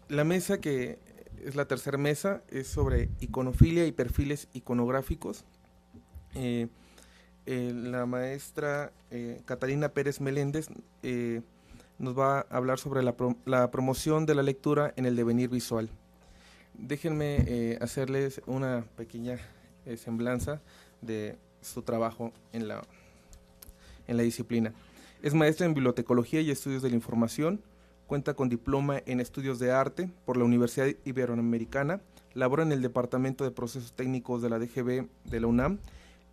La mesa, que es la tercera mesa, es sobre iconofilia y perfiles iconográficos. La maestra Catalina Pérez Meléndez nos va a hablar sobre la promoción de la lectura en el devenir visual. Déjenme hacerles una pequeña semblanza de su trabajo en la disciplina. Es maestra en Bibliotecología y Estudios de la Información, cuenta con diploma en Estudios de Arte por la Universidad Iberoamericana, labora en el Departamento de Procesos Técnicos de la DGB de la UNAM,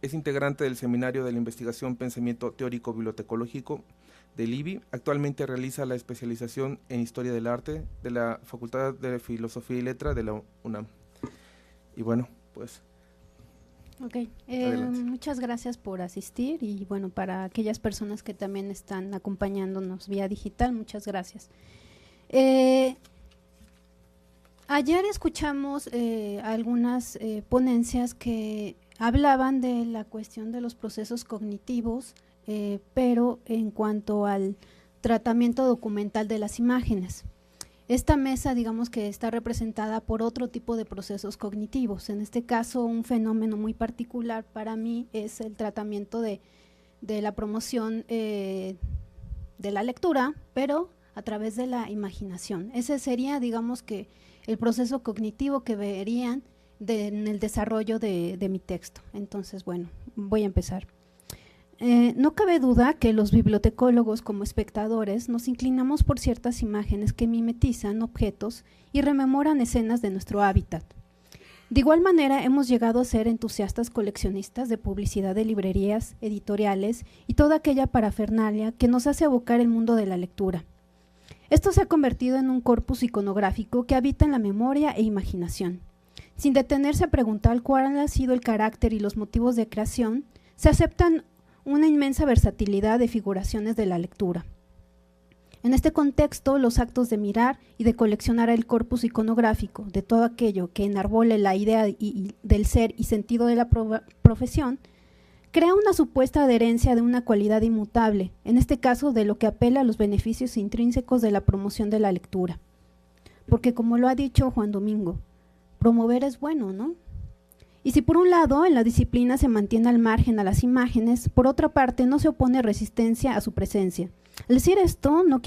es integrante del Seminario de la Investigación Pensamiento Teórico Bibliotecológico del IBI, actualmente realiza la especialización en Historia del Arte de la Facultad de Filosofía y Letra de la UNAM. Y bueno, pues… Ok, muchas gracias por asistir y bueno, para aquellas personas que también están acompañándonos vía digital, muchas gracias. Ayer escuchamos algunas ponencias que hablaban de la cuestión de los procesos cognitivos, pero en cuanto al tratamiento documental de las imágenes. Esta mesa, digamos que está representada por otro tipo de procesos cognitivos. En este caso, un fenómeno muy particular para mí es el tratamiento de la promoción de la lectura, pero a través de la imaginación. Ese sería, digamos que, el proceso cognitivo que verían en el desarrollo de mi texto. Entonces, bueno, voy a empezar. No cabe duda que los bibliotecólogos como espectadores nos inclinamos por ciertas imágenes que mimetizan objetos y rememoran escenas de nuestro hábitat. De igual manera hemos llegado a ser entusiastas coleccionistas de publicidad de librerías, editoriales y toda aquella parafernalia que nos hace evocar el mundo de la lectura. Esto se ha convertido en un corpus iconográfico que habita en la memoria e imaginación. Sin detenerse a preguntar cuál ha sido el carácter y los motivos de creación, se aceptan una inmensa versatilidad de figuraciones de la lectura. En este contexto, los actos de mirar y de coleccionar el corpus iconográfico de todo aquello que enarbole la idea del ser y sentido de la profesión, crea una supuesta adherencia de una cualidad inmutable, en este caso de lo que apela a los beneficios intrínsecos de la promoción de la lectura. Porque como lo ha dicho Juan Domingo, promover es bueno, ¿no? Y si por un lado en la disciplina se mantiene al margen a las imágenes, por otra parte no se opone resistencia a su presencia. Al decir esto, no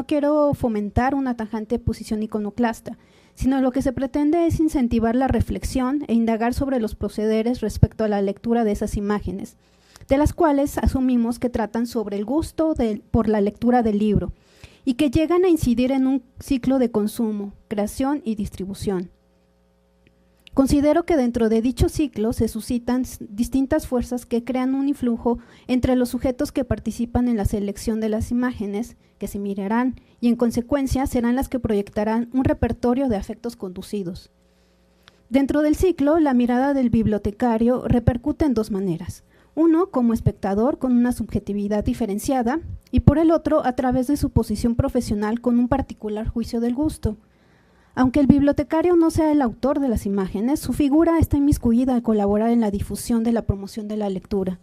quiero fomentar una tajante posición iconoclasta, sino lo que se pretende es incentivar la reflexión e indagar sobre los procederes respecto a la lectura de esas imágenes, de las cuales asumimos que tratan sobre el gusto por la lectura del libro y que llegan a incidir en un ciclo de consumo, creación y distribución. Considero que dentro de dicho ciclo se suscitan distintas fuerzas que crean un influjo entre los sujetos que participan en la selección de las imágenes que se mirarán y en consecuencia serán las que proyectarán un repertorio de afectos conducidos. Dentro del ciclo, la mirada del bibliotecario repercute en dos maneras. Uno, como espectador con una subjetividad diferenciada y por el otro, a través de su posición profesional con un particular juicio del gusto. Aunque el bibliotecario no sea el autor de las imágenes, su figura está inmiscuida al colaborar en la difusión de la promoción de la lectura.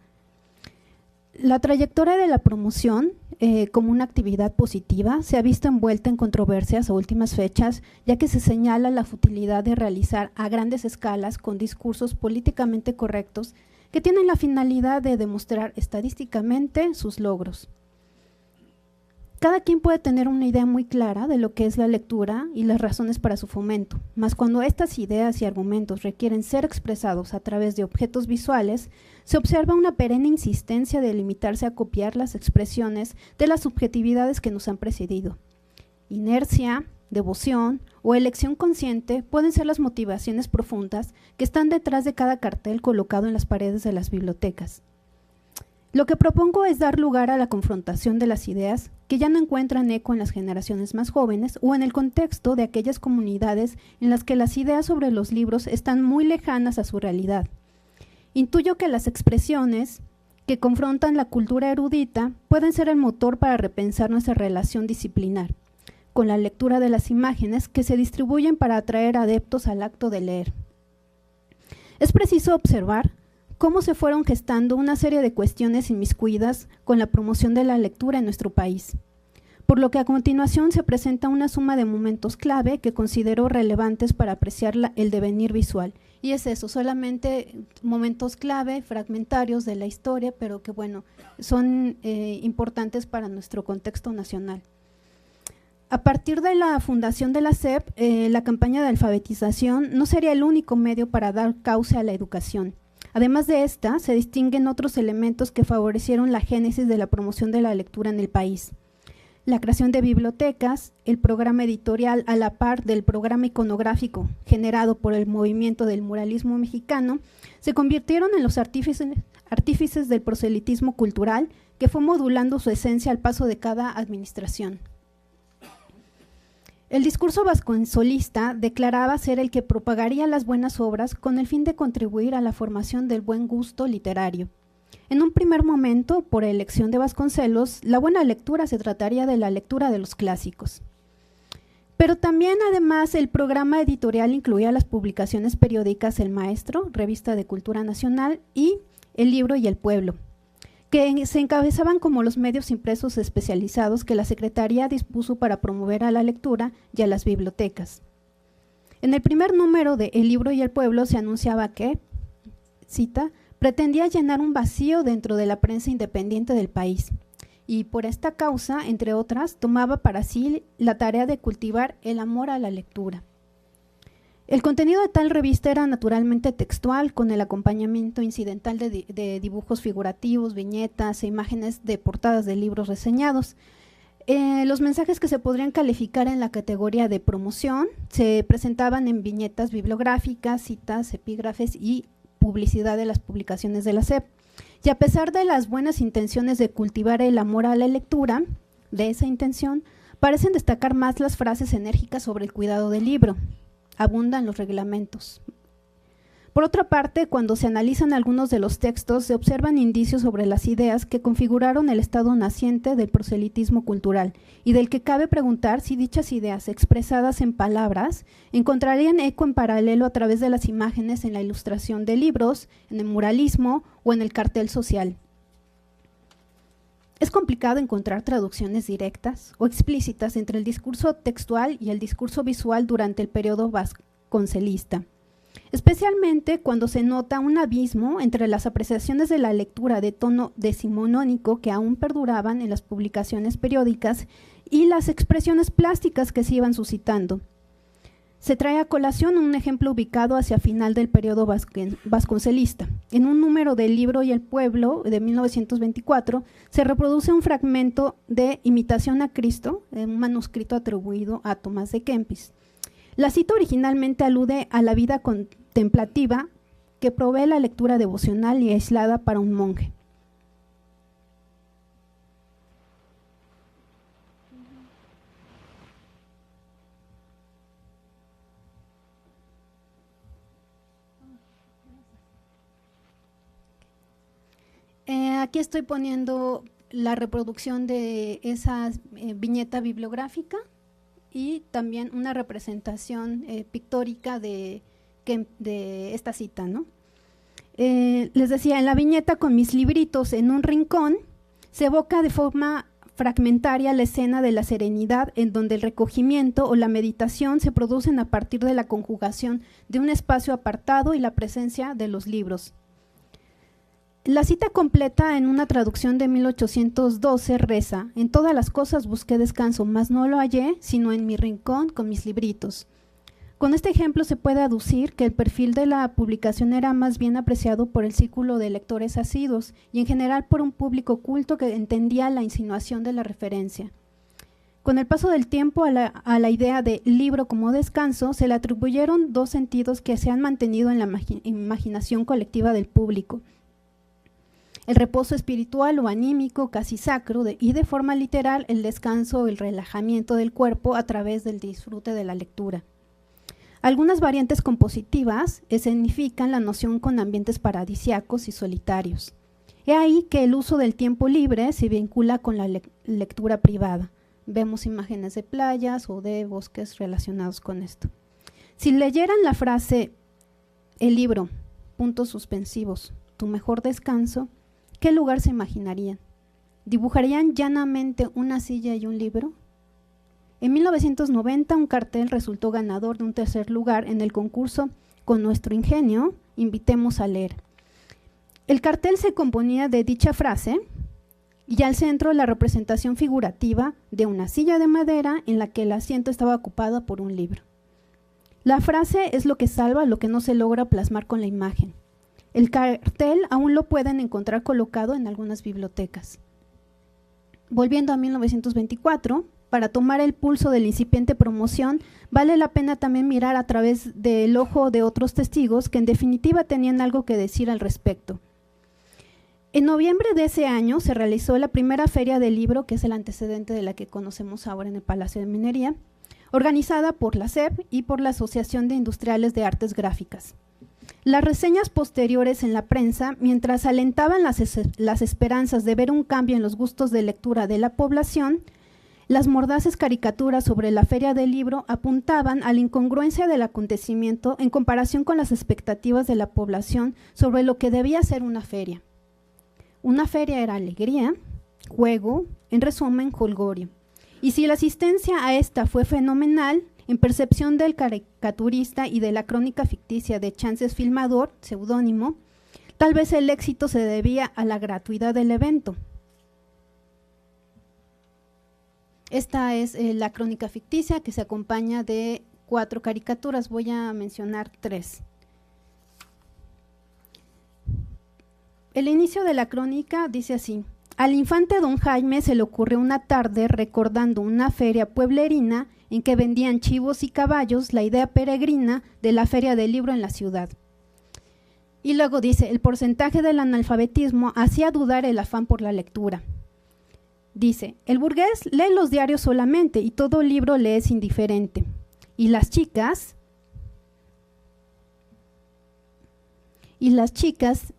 La trayectoria de la promoción, como una actividad positiva, se ha visto envuelta en controversias a últimas fechas, ya que se señala la futilidad de realizar a grandes escalas con discursos políticamente correctos que tienen la finalidad de demostrar estadísticamente sus logros. Cada quien puede tener una idea muy clara de lo que es la lectura y las razones para su fomento, mas cuando estas ideas y argumentos requieren ser expresados a través de objetos visuales, se observa una perenne insistencia de limitarse a copiar las expresiones de las subjetividades que nos han precedido. Inercia, devoción o elección consciente pueden ser las motivaciones profundas que están detrás de cada cartel colocado en las paredes de las bibliotecas. Lo que propongo es dar lugar a la confrontación de las ideas que ya no encuentran eco en las generaciones más jóvenes o en el contexto de aquellas comunidades en las que las ideas sobre los libros están muy lejanas a su realidad. Intuyo que las expresiones que confrontan la cultura erudita pueden ser el motor para repensar nuestra relación disciplinar, con la lectura de las imágenes que se distribuyen para atraer adeptos al acto de leer. Es preciso observar cómo se fueron gestando una serie de cuestiones inmiscuidas con la promoción de la lectura en nuestro país. por lo que a continuación se presenta una suma de momentos clave que considero relevantes para apreciar el devenir visual. Y es eso, solamente momentos clave, fragmentarios de la historia, pero que bueno, son importantes para nuestro contexto nacional. A partir de la fundación de la SEP, la campaña de alfabetización no sería el único medio para dar cauce a la educación. Además de esta, se distinguen otros elementos que favorecieron la génesis de la promoción de la lectura en el país. La creación de bibliotecas, el programa editorial a la par del programa iconográfico generado por el movimiento del muralismo mexicano, se convirtieron en los artífices del proselitismo cultural que fue modulando su esencia al paso de cada administración. El discurso vasconcelista declaraba ser el que propagaría las buenas obras con el fin de contribuir a la formación del buen gusto literario. En un primer momento, por elección de Vasconcelos, la buena lectura se trataría de la lectura de los clásicos. Pero también, además, el programa editorial incluía las publicaciones periódicas El Maestro, Revista de Cultura Nacional, y El Libro y el Pueblo, que se encabezaban como los medios impresos especializados que la Secretaría dispuso para promover a la lectura y a las bibliotecas. En el primer número de El Libro y el Pueblo se anunciaba que, cita, pretendía llenar un vacío dentro de la prensa independiente del país y por esta causa, entre otras, tomaba para sí la tarea de cultivar el amor a la lectura. El contenido de tal revista era naturalmente textual, con el acompañamiento incidental de dibujos figurativos, viñetas e imágenes de portadas de libros reseñados. Los mensajes que se podrían calificar en la categoría de promoción se presentaban en viñetas bibliográficas, citas, epígrafes y publicidad de las publicaciones de la SEP. Y a pesar de las buenas intenciones de cultivar el amor a la lectura, de esa intención, parecen destacar más las frases enérgicas sobre el cuidado del libro. Abundan los reglamentos. Por otra parte, cuando se analizan algunos de los textos, se observan indicios sobre las ideas que configuraron el estado naciente del proselitismo cultural y del que cabe preguntar si dichas ideas expresadas en palabras encontrarían eco en paralelo a través de las imágenes en la ilustración de libros, en el muralismo o en el cartel social. Es complicado encontrar traducciones directas o explícitas entre el discurso textual y el discurso visual durante el periodo vasconcelista, especialmente cuando se nota un abismo entre las apreciaciones de la lectura de tono decimonónico que aún perduraban en las publicaciones periódicas y las expresiones plásticas que se iban suscitando. Se trae a colación un ejemplo ubicado hacia final del periodo vasconcelista. En un número del Libro y el Pueblo de 1924 se reproduce un fragmento de Imitación a Cristo, un manuscrito atribuido a Tomás de Kempis. La cita originalmente alude a la vida contemplativa que provee la lectura devocional y aislada para un monje. Aquí estoy poniendo la reproducción de esa viñeta bibliográfica y también una representación pictórica de esta cita, ¿no? Les decía, en la viñeta con mis libritos en un rincón, se evoca de forma fragmentaria la escena de la serenidad en donde el recogimiento o la meditación se producen a partir de la conjugación de un espacio apartado y la presencia de los libros. La cita completa en una traducción de 1812 reza: en todas las cosas busqué descanso, mas no lo hallé, sino en mi rincón con mis libritos. Con este ejemplo se puede aducir que el perfil de la publicación era más bien apreciado por el círculo de lectores asiduos y en general por un público culto que entendía la insinuación de la referencia. Con el paso del tiempo a la idea de libro como descanso se le atribuyeron dos sentidos que se han mantenido en la imaginación colectiva del público: el reposo espiritual o anímico, casi sacro, y de forma literal el descanso o el relajamiento del cuerpo a través del disfrute de la lectura. Algunas variantes compositivas escenifican la noción con ambientes paradisiacos y solitarios. He ahí que el uso del tiempo libre se vincula con la lectura privada. Vemos imágenes de playas o de bosques relacionados con esto. Si leyeran la frase el libro, puntos suspensivos, tu mejor descanso, ¿qué lugar se imaginarían? ¿Dibujarían llanamente una silla y un libro? En 1990, un cartel resultó ganador de un tercer lugar en el concurso Con nuestro ingenio, invitemos a leer. El cartel se componía de dicha frase y al centro la representación figurativa de una silla de madera en la que el asiento estaba ocupado por un libro. La frase es lo que salva lo que no se logra plasmar con la imagen. El cartel aún lo pueden encontrar colocado en algunas bibliotecas. Volviendo a 1924, para tomar el pulso de la incipiente promoción, vale la pena también mirar a través del ojo de otros testigos que en definitiva tenían algo que decir al respecto. En noviembre de ese año se realizó la primera feria del libro, que es el antecedente de la que conocemos ahora en el Palacio de Minería, organizada por la SEP y por la Asociación de Industriales de Artes Gráficas. Las reseñas posteriores en la prensa, mientras alentaban las esperanzas de ver un cambio en los gustos de lectura de la población, las mordaces caricaturas sobre la feria del libro apuntaban a la incongruencia del acontecimiento en comparación con las expectativas de la población sobre lo que debía ser una feria. Una feria era alegría, juego, en resumen, jolgorio. Y si la asistencia a esta fue fenomenal, en percepción del caricaturista y de la crónica ficticia de Chances Filmador, seudónimo, tal vez el éxito se debía a la gratuidad del evento. Esta es la crónica ficticia que se acompaña de 4 caricaturas. Voy a mencionar 3. El inicio de la crónica dice así: al infante don Jaime se le ocurrió una tarde, recordando una feria pueblerina en que vendían chivos y caballos, la idea peregrina de la feria del libro en la ciudad. Y luego dice: el porcentaje del analfabetismo hacía dudar el afán por la lectura. Dice: el burgués lee los diarios solamente y todo libro le es indiferente. Y las chicas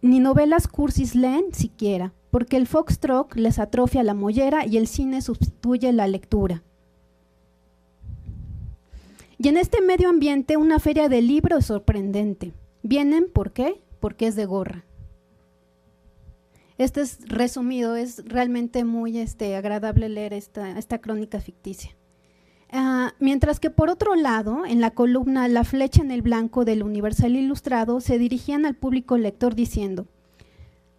ni novelas cursis leen siquiera, porque el foxtrot les atrofia la mollera y el cine sustituye la lectura. Y en este medio ambiente una feria del libro es sorprendente. Vienen, ¿por qué? Porque es de gorra. Este es resumido, es realmente muy agradable leer esta crónica ficticia. Mientras que por otro lado, en la columna La flecha en el blanco del Universal Ilustrado se dirigían al público lector diciendo: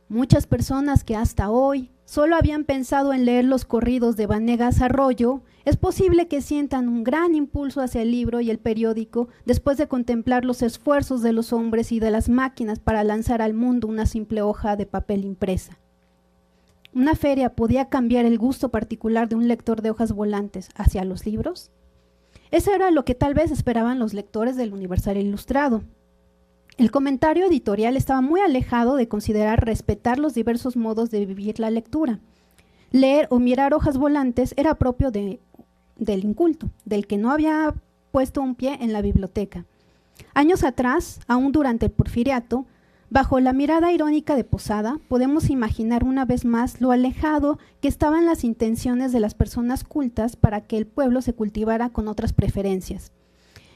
muchas personas que hasta hoy solo habían pensado en leer los corridos de Vanegas Arroyo, es posible que sientan un gran impulso hacia el libro y el periódico después de contemplar los esfuerzos de los hombres y de las máquinas para lanzar al mundo una simple hoja de papel impresa. ¿Una feria podía cambiar el gusto particular de un lector de hojas volantes hacia los libros? Eso era lo que tal vez esperaban los lectores del Universal Ilustrado. El comentario editorial estaba muy alejado de considerar respetar los diversos modos de vivir la lectura. Leer o mirar hojas volantes era propio del inculto, del que no había puesto un pie en la biblioteca. Años atrás, aún durante el Porfiriato, bajo la mirada irónica de Posada, podemos imaginar una vez más lo alejado que estaban las intenciones de las personas cultas para que el pueblo se cultivara con otras preferencias.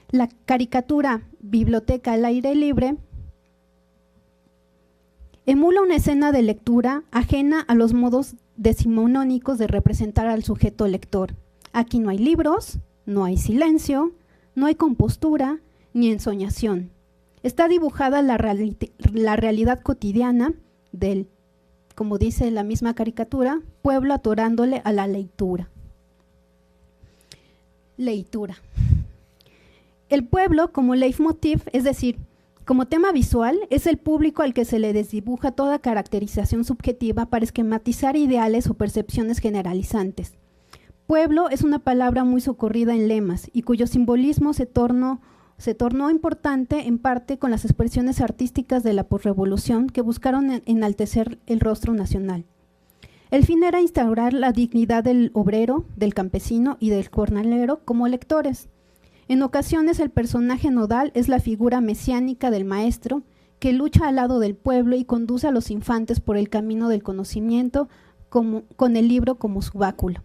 La caricatura Biblioteca al aire libre emula una escena de lectura ajena a los modos decimonónicos de representar al sujeto lector. Aquí no hay libros, no hay silencio, no hay compostura ni ensoñación. Está dibujada la realidad cotidiana del, como dice la misma caricatura, pueblo atorándole a la leitura. Leitura. El pueblo como leitmotiv, es decir, como tema visual, es el público al que se le desdibuja toda caracterización subjetiva para esquematizar ideales o percepciones generalizantes. Pueblo es una palabra muy socorrida en lemas y cuyo simbolismo se tornó importante en parte con las expresiones artísticas de la posrevolución que buscaron enaltecer el rostro nacional. El fin era instaurar la dignidad del obrero, del campesino y del jornalero como lectores. En ocasiones el personaje nodal es la figura mesiánica del maestro que lucha al lado del pueblo y conduce a los infantes por el camino del conocimiento con el libro como su báculo.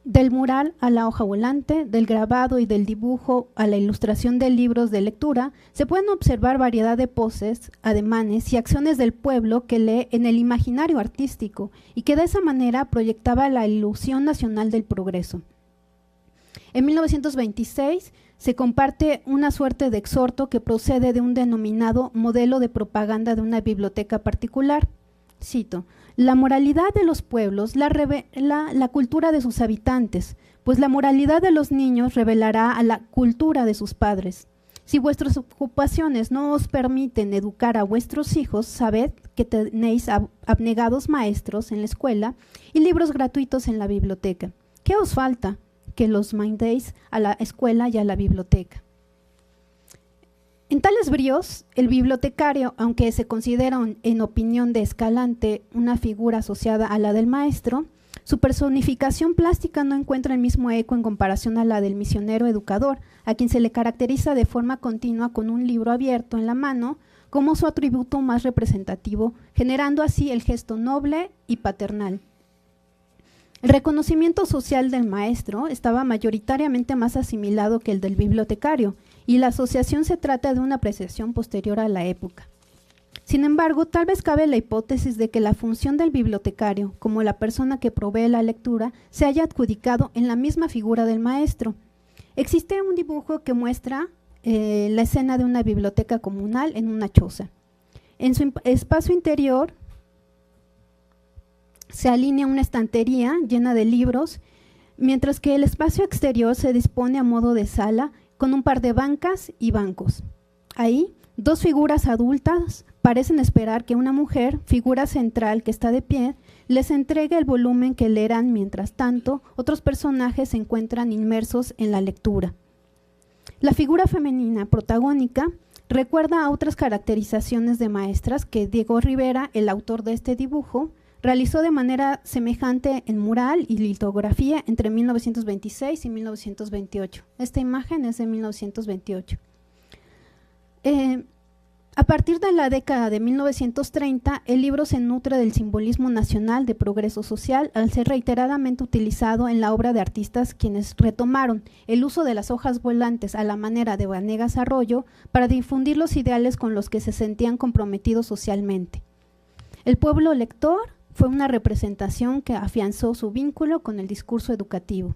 Del mural a la hoja volante, del grabado y del dibujo a la ilustración de libros de lectura, se pueden observar variedad de poses, ademanes y acciones del pueblo que lee en el imaginario artístico y que de esa manera proyectaba la ilusión nacional del progreso. En 1926 se comparte una suerte de exhorto que procede de un denominado modelo de propaganda de una biblioteca particular. Cito: la moralidad de los pueblos la revela la cultura de sus habitantes, pues la moralidad de los niños revelará a la cultura de sus padres. Si vuestras ocupaciones no os permiten educar a vuestros hijos, sabed que tenéis abnegados maestros en la escuela y libros gratuitos en la biblioteca. ¿Qué os falta? Que los mandéis a la escuela y a la biblioteca. En tales bríos, el bibliotecario, aunque se considera en opinión de Escalante una figura asociada a la del maestro, su personificación plástica no encuentra el mismo eco en comparación a la del misionero educador, a quien se le caracteriza de forma continua con un libro abierto en la mano como su atributo más representativo, generando así el gesto noble y paternal. El reconocimiento social del maestro estaba mayoritariamente más asimilado que el del bibliotecario, y la asociación se trata de una apreciación posterior a la época. Sin embargo, tal vez cabe la hipótesis de que la función del bibliotecario, como la persona que provee la lectura, se haya adjudicado en la misma figura del maestro. Existe un dibujo que muestra la escena de una biblioteca comunal en una choza. En su espacio interior se alinea una estantería llena de libros, mientras que el espacio exterior se dispone a modo de sala con un par de bancas y bancos. Ahí, dos figuras adultas parecen esperar que una mujer, figura central que está de pie, les entregue el volumen que leerán. Mientras tanto, otros personajes se encuentran inmersos en la lectura. La figura femenina protagónica recuerda a otras caracterizaciones de maestras que Diego Rivera, el autor de este dibujo, realizó de manera semejante en mural y litografía entre 1926 y 1928. Esta imagen es de 1928. A partir de la década de 1930, el libro se nutre del simbolismo nacional de progreso social al ser reiteradamente utilizado en la obra de artistas quienes retomaron el uso de las hojas volantes a la manera de Vanegas Arroyo para difundir los ideales con los que se sentían comprometidos socialmente. El pueblo lector fue una representación que afianzó su vínculo con el discurso educativo.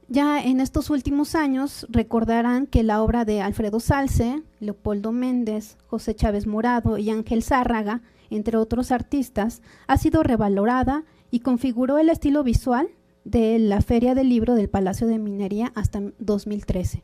Ya en estos últimos años recordarán que la obra de Alfredo Zalce, Leopoldo Méndez, José Chávez Morado y Ángel Zárraga, entre otros artistas, ha sido revalorada y configuró el estilo visual de la Feria del Libro del Palacio de Minería hasta 2013.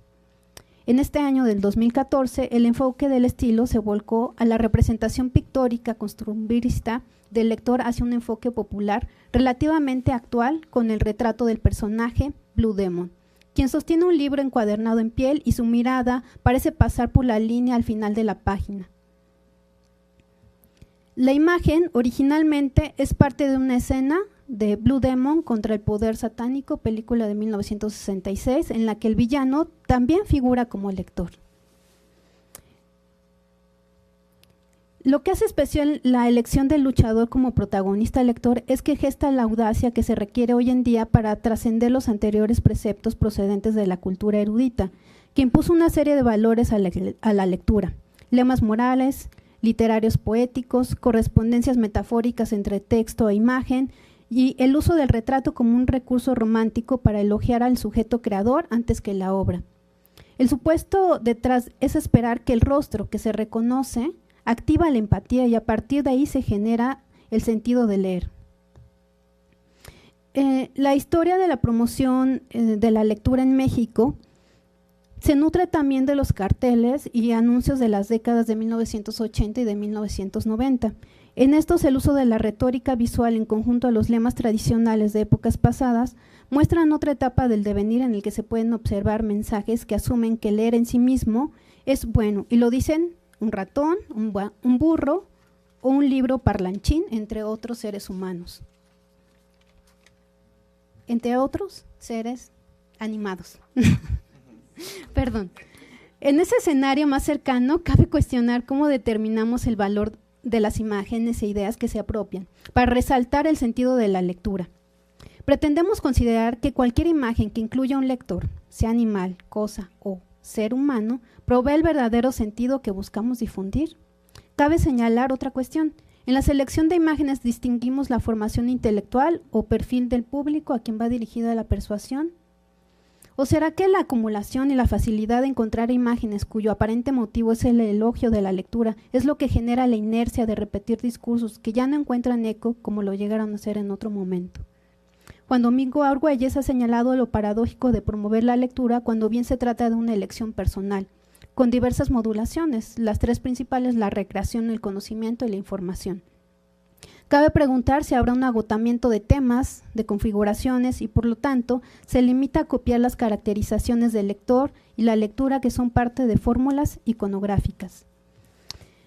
En este año del 2014, el enfoque del estilo se volcó a la representación pictórica costumbrista del lector hacia un enfoque popular relativamente actual con el retrato del personaje Blue Demon, quien sostiene un libro encuadernado en piel y su mirada parece pasar por la línea al final de la página. La imagen originalmente es parte de una escena de Blue Demon contra el poder satánico, película de 1966, en la que el villano también figura como lector. Lo que hace especial la elección del luchador como protagonista lector es que gesta la audacia que se requiere hoy en día para trascender los anteriores preceptos procedentes de la cultura erudita, que impuso una serie de valores a la lectura, lemas morales, literarios poéticos, correspondencias metafóricas entre texto e imagen, y el uso del retrato como un recurso romántico para elogiar al sujeto creador antes que la obra. El supuesto detrás es esperar que el rostro que se reconoce activa la empatía y a partir de ahí se genera el sentido de leer. La historia de la promoción de la lectura en México se nutre también de los carteles y anuncios de las décadas de 1980 y de 1990. En estos, el uso de la retórica visual en conjunto a los lemas tradicionales de épocas pasadas muestran otra etapa del devenir en el que se pueden observar mensajes que asumen que leer en sí mismo es bueno, y lo dicen un ratón, un burro o un libro parlanchín, entre otros seres humanos. Entre otros seres animados. Perdón. En ese escenario más cercano, cabe cuestionar cómo determinamos el valor de las imágenes e ideas que se apropian, para resaltar el sentido de la lectura. Pretendemos considerar que cualquier imagen que incluya un lector, sea animal, cosa o ser humano, provee el verdadero sentido que buscamos difundir. Cabe señalar otra cuestión. En la selección de imágenes distinguimos la formación intelectual o perfil del público a quien va dirigida la persuasión. ¿O será que la acumulación y la facilidad de encontrar imágenes cuyo aparente motivo es el elogio de la lectura es lo que genera la inercia de repetir discursos que ya no encuentran eco como lo llegaron a hacer en otro momento? Juan Domingo Argüelles ha señalado lo paradójico de promover la lectura cuando bien se trata de una elección personal, con diversas modulaciones, las tres principales: la recreación, el conocimiento y la información. Cabe preguntar si habrá un agotamiento de temas, de configuraciones y por lo tanto se limita a copiar las caracterizaciones del lector y la lectura que son parte de fórmulas iconográficas.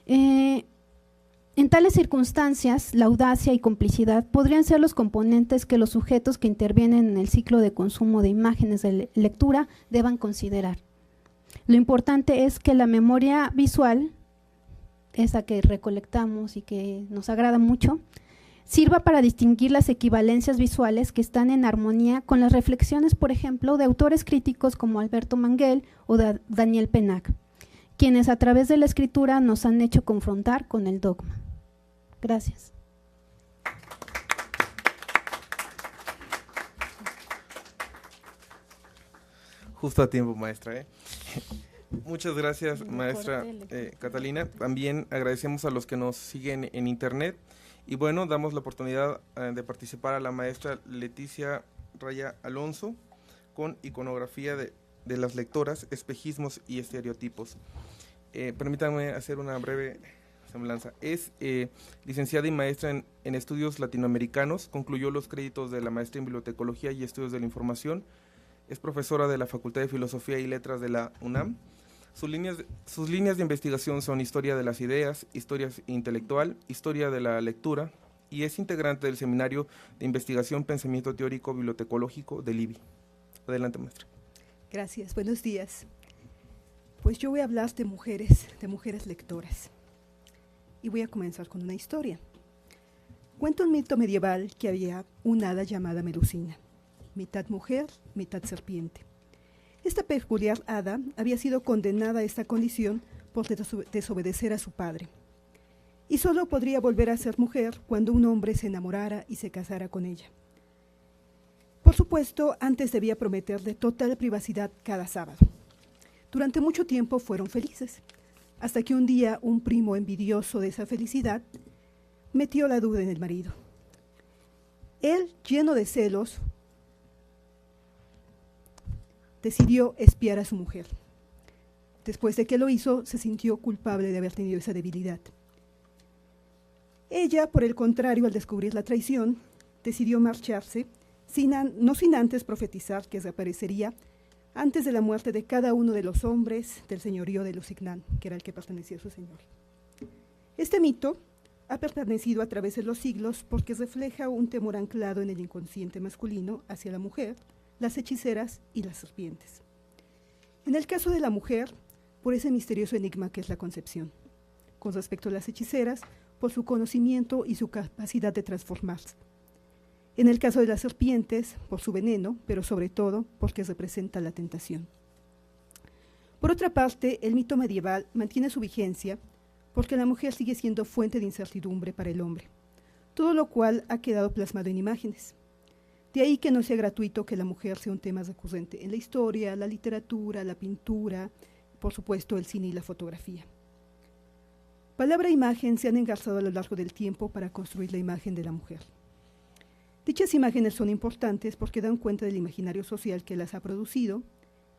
En tales circunstancias, la audacia y complicidad podrían ser los componentes que los sujetos que intervienen en el ciclo de consumo de imágenes de lectura deban considerar. Lo importante es que la memoria visual, esa que recolectamos y que nos agrada mucho, sirva para distinguir las equivalencias visuales que están en armonía con las reflexiones, por ejemplo, de autores críticos como Alberto Manguel o Daniel Pennac, quienes a través de la escritura nos han hecho confrontar con el dogma. Gracias. Justo a tiempo, maestra. Muchas gracias, maestra Catalina. También agradecemos a los que nos siguen en internet. Y bueno, damos la oportunidad de participar a la maestra Leticia Raya Alonso con iconografía de las lectoras, espejismos y estereotipos. Permítanme hacer una breve semblanza. Es licenciada y maestra en estudios latinoamericanos, concluyó los créditos de la maestría en bibliotecología y estudios de la información, es profesora de la Facultad de Filosofía y Letras de la UNAM. Sus líneas de investigación son historia de las ideas, historia intelectual, historia de la lectura, y es integrante del Seminario de Investigación Pensamiento Teórico Bibliotecológico del IBI. Adelante, maestra. Gracias, buenos días. Pues yo voy a hablar de mujeres lectoras. Y voy a comenzar con una historia. Cuenta un mito medieval que había una hada llamada Medusina, mitad mujer, mitad serpiente. Esta peculiar hada había sido condenada a esta condición por desobedecer a su padre, y solo podría volver a ser mujer cuando un hombre se enamorara y se casara con ella. Por supuesto, antes debía prometerle total privacidad cada sábado. Durante mucho tiempo fueron felices, hasta que un día un primo envidioso de esa felicidad metió la duda en el marido. Él, lleno de celos, decidió espiar a su mujer. Después de que lo hizo, se sintió culpable de haber tenido esa debilidad. Ella, por el contrario, al descubrir la traición, decidió marcharse, no sin antes profetizar que desaparecería antes de la muerte de cada uno de los hombres del señorío de Lusignan, que era el que pertenecía a su señor. Este mito ha permanecido a través de los siglos porque refleja un temor anclado en el inconsciente masculino hacia la mujer, las hechiceras y las serpientes. En el caso de la mujer, por ese misterioso enigma que es la concepción. Con respecto a las hechiceras, por su conocimiento y su capacidad de transformarse. En el caso de las serpientes, por su veneno, pero sobre todo porque representa la tentación. Por otra parte, el mito medieval mantiene su vigencia porque la mujer sigue siendo fuente de incertidumbre para el hombre, todo lo cual ha quedado plasmado en imágenes. De ahí que no sea gratuito que la mujer sea un tema recurrente en la historia, la literatura, la pintura, por supuesto el cine y la fotografía. Palabra e imagen se han engarzado a lo largo del tiempo para construir la imagen de la mujer. Dichas imágenes son importantes porque dan cuenta del imaginario social que las ha producido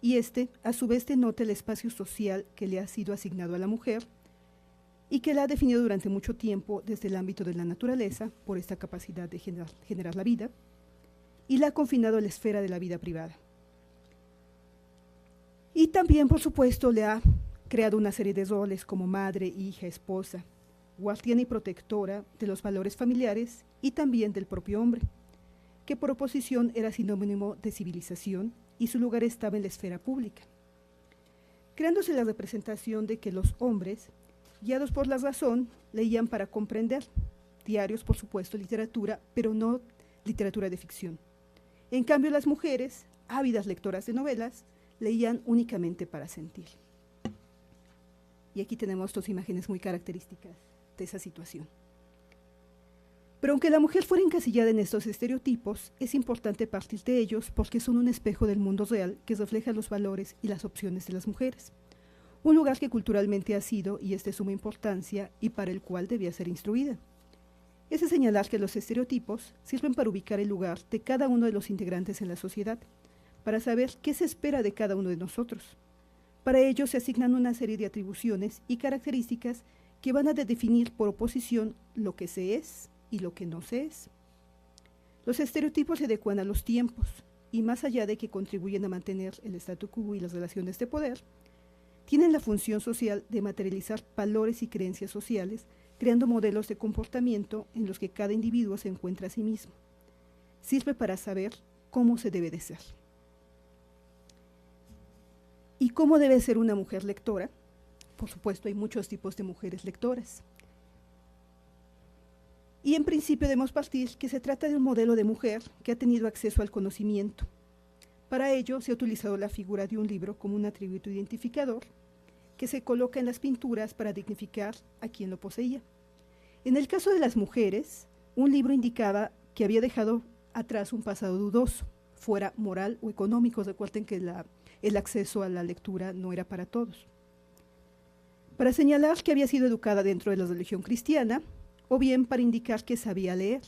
y a su vez denota el espacio social que le ha sido asignado a la mujer y que la ha definido durante mucho tiempo desde el ámbito de la naturaleza por esta capacidad de generar la vida, y la ha confinado a la esfera de la vida privada. Y también, por supuesto, le ha creado una serie de roles como madre, hija, esposa, guardiana y protectora de los valores familiares y también del propio hombre, que por oposición era sinónimo de civilización y su lugar estaba en la esfera pública, creándose la representación de que los hombres, guiados por la razón, leían para comprender, diarios, por supuesto, literatura, pero no literatura de ficción, En cambio, las mujeres, ávidas lectoras de novelas, leían únicamente para sentir. Y aquí tenemos dos imágenes muy características de esa situación. Pero aunque la mujer fuera encasillada en estos estereotipos, es importante partir de ellos porque son un espejo del mundo real que refleja los valores y las opciones de las mujeres. Un lugar que culturalmente ha sido y es de suma importancia y para el cual debía ser instruida. Es de señalar que los estereotipos sirven para ubicar el lugar de cada uno de los integrantes en la sociedad, para saber qué se espera de cada uno de nosotros. Para ello se asignan una serie de atribuciones y características que van a definir por oposición lo que se es y lo que no se es. Los estereotipos se adecuan a los tiempos y más allá de que contribuyen a mantener el statu quo y las relaciones de poder, tienen la función social de materializar valores y creencias sociales, creando modelos de comportamiento en los que cada individuo se encuentra a sí mismo. Sirve para saber cómo se debe de ser. ¿Y cómo debe ser una mujer lectora? Por supuesto, hay muchos tipos de mujeres lectoras. Y en principio debemos partir que se trata de un modelo de mujer que ha tenido acceso al conocimiento. Para ello se ha utilizado la figura de un libro como un atributo identificador que se coloca en las pinturas para dignificar a quien lo poseía. En el caso de las mujeres, un libro indicaba que había dejado atrás un pasado dudoso, fuera moral o económico. Recuerden que el acceso a la lectura no era para todos. Para señalar que había sido educada dentro de la religión cristiana, o bien para indicar que sabía leer.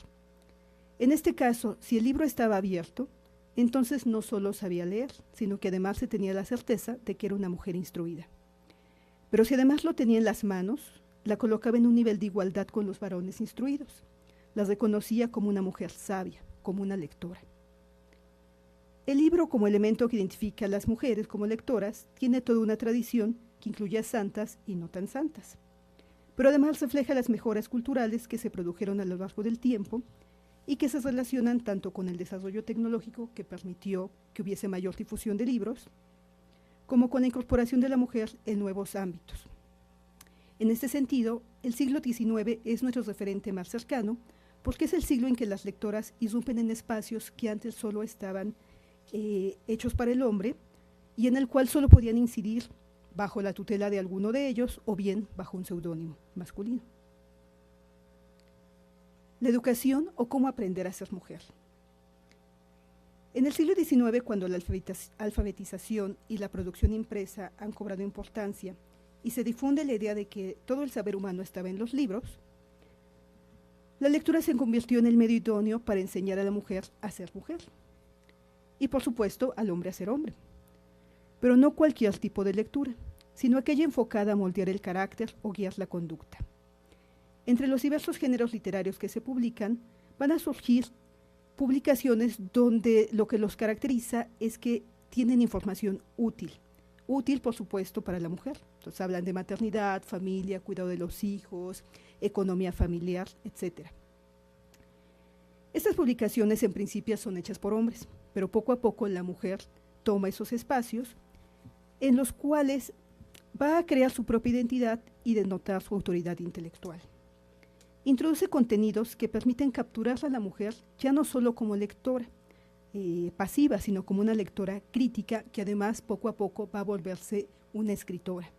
En este caso, si el libro estaba abierto, entonces no solo sabía leer, sino que además se tenía la certeza de que era una mujer instruida. Pero si además lo tenía en las manos, la colocaba en un nivel de igualdad con los varones instruidos. La reconocía como una mujer sabia, como una lectora. El libro, como elemento que identifica a las mujeres como lectoras, tiene toda una tradición que incluye a santas y no tan santas. Pero además refleja las mejoras culturales que se produjeron a lo largo del tiempo y que se relacionan tanto con el desarrollo tecnológico que permitió que hubiese mayor difusión de libros, como con la incorporación de la mujer en nuevos ámbitos. En este sentido, el siglo XIX es nuestro referente más cercano, porque es el siglo en que las lectoras irrumpen en espacios que antes solo estaban hechos para el hombre y en el cual solo podían incidir bajo la tutela de alguno de ellos o bien bajo un seudónimo masculino. La educación o cómo aprender a ser mujer. En el siglo XIX, cuando la alfabetización y la producción impresa han cobrado importancia y se difunde la idea de que todo el saber humano estaba en los libros, la lectura se convirtió en el medio idóneo para enseñar a la mujer a ser mujer y, por supuesto, al hombre a ser hombre. Pero no cualquier tipo de lectura, sino aquella enfocada a moldear el carácter o guiar la conducta. Entre los diversos géneros literarios que se publican, van a surgir publicaciones donde lo que los caracteriza es que tienen información útil, por supuesto, para la mujer. Entonces hablan de maternidad, familia, cuidado de los hijos, economía familiar, etc. Estas publicaciones en principio son hechas por hombres, pero poco a poco la mujer toma esos espacios en los cuales va a crear su propia identidad y denotar su autoridad intelectual. Introduce contenidos que permiten capturar a la mujer ya no solo como lectora pasiva, sino como una lectora crítica que además poco a poco va a volverse una escritora.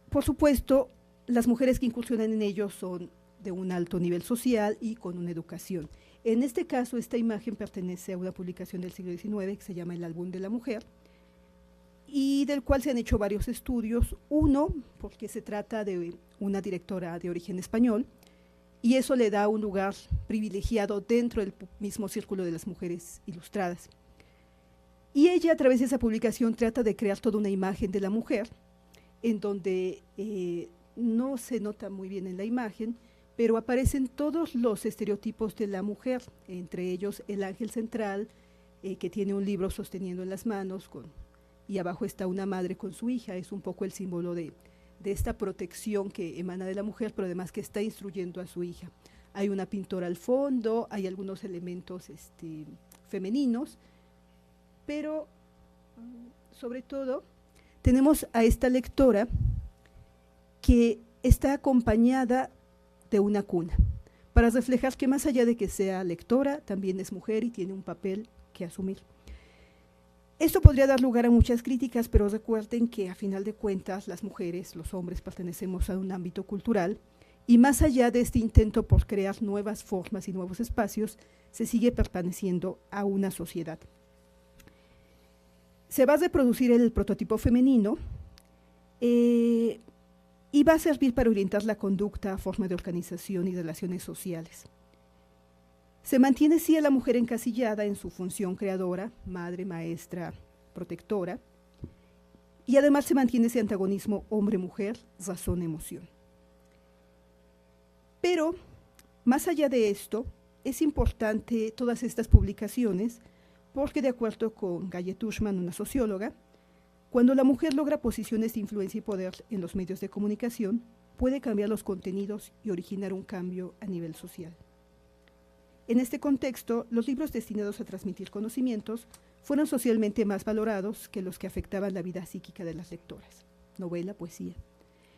Por supuesto, las mujeres que incursionan en ellos son de un alto nivel social y con una educación. En este caso, esta imagen pertenece a una publicación del siglo XIX que se llama El Álbum de la Mujer, y del cual se han hecho varios estudios. Uno, porque se trata de una directora de origen español, y eso le da un lugar privilegiado dentro del mismo círculo de las mujeres ilustradas. Y ella, a través de esa publicación, trata de crear toda una imagen de la mujer, en donde no se nota muy bien en la imagen, pero aparecen todos los estereotipos de la mujer, entre ellos el ángel central, que tiene un libro sosteniendo en las manos, y abajo está una madre con su hija. Es un poco el símbolo de esta protección que emana de la mujer, pero además que está instruyendo a su hija. Hay una pintora al fondo, hay algunos elementos femeninos, pero sobre todo tenemos a esta lectora que está acompañada de una cuna, para reflejar que más allá de que sea lectora, también es mujer y tiene un papel que asumir. Esto podría dar lugar a muchas críticas, pero recuerden que a final de cuentas las mujeres, los hombres, pertenecemos a un ámbito cultural y más allá de este intento por crear nuevas formas y nuevos espacios, se sigue perteneciendo a una sociedad. Se va a reproducir el prototipo femenino y va a servir para orientar la conducta, forma de organización y relaciones sociales. Se mantiene sí a la mujer encasillada en su función creadora, madre, maestra, protectora, y además se mantiene ese antagonismo hombre-mujer, razón-emoción. Pero, más allá de esto, es importante todas estas publicaciones porque, de acuerdo con Gaye Tushman, una socióloga, cuando la mujer logra posiciones de influencia y poder en los medios de comunicación, puede cambiar los contenidos y originar un cambio a nivel social. En este contexto, los libros destinados a transmitir conocimientos fueron socialmente más valorados que los que afectaban la vida psíquica de las lectoras, novela, poesía,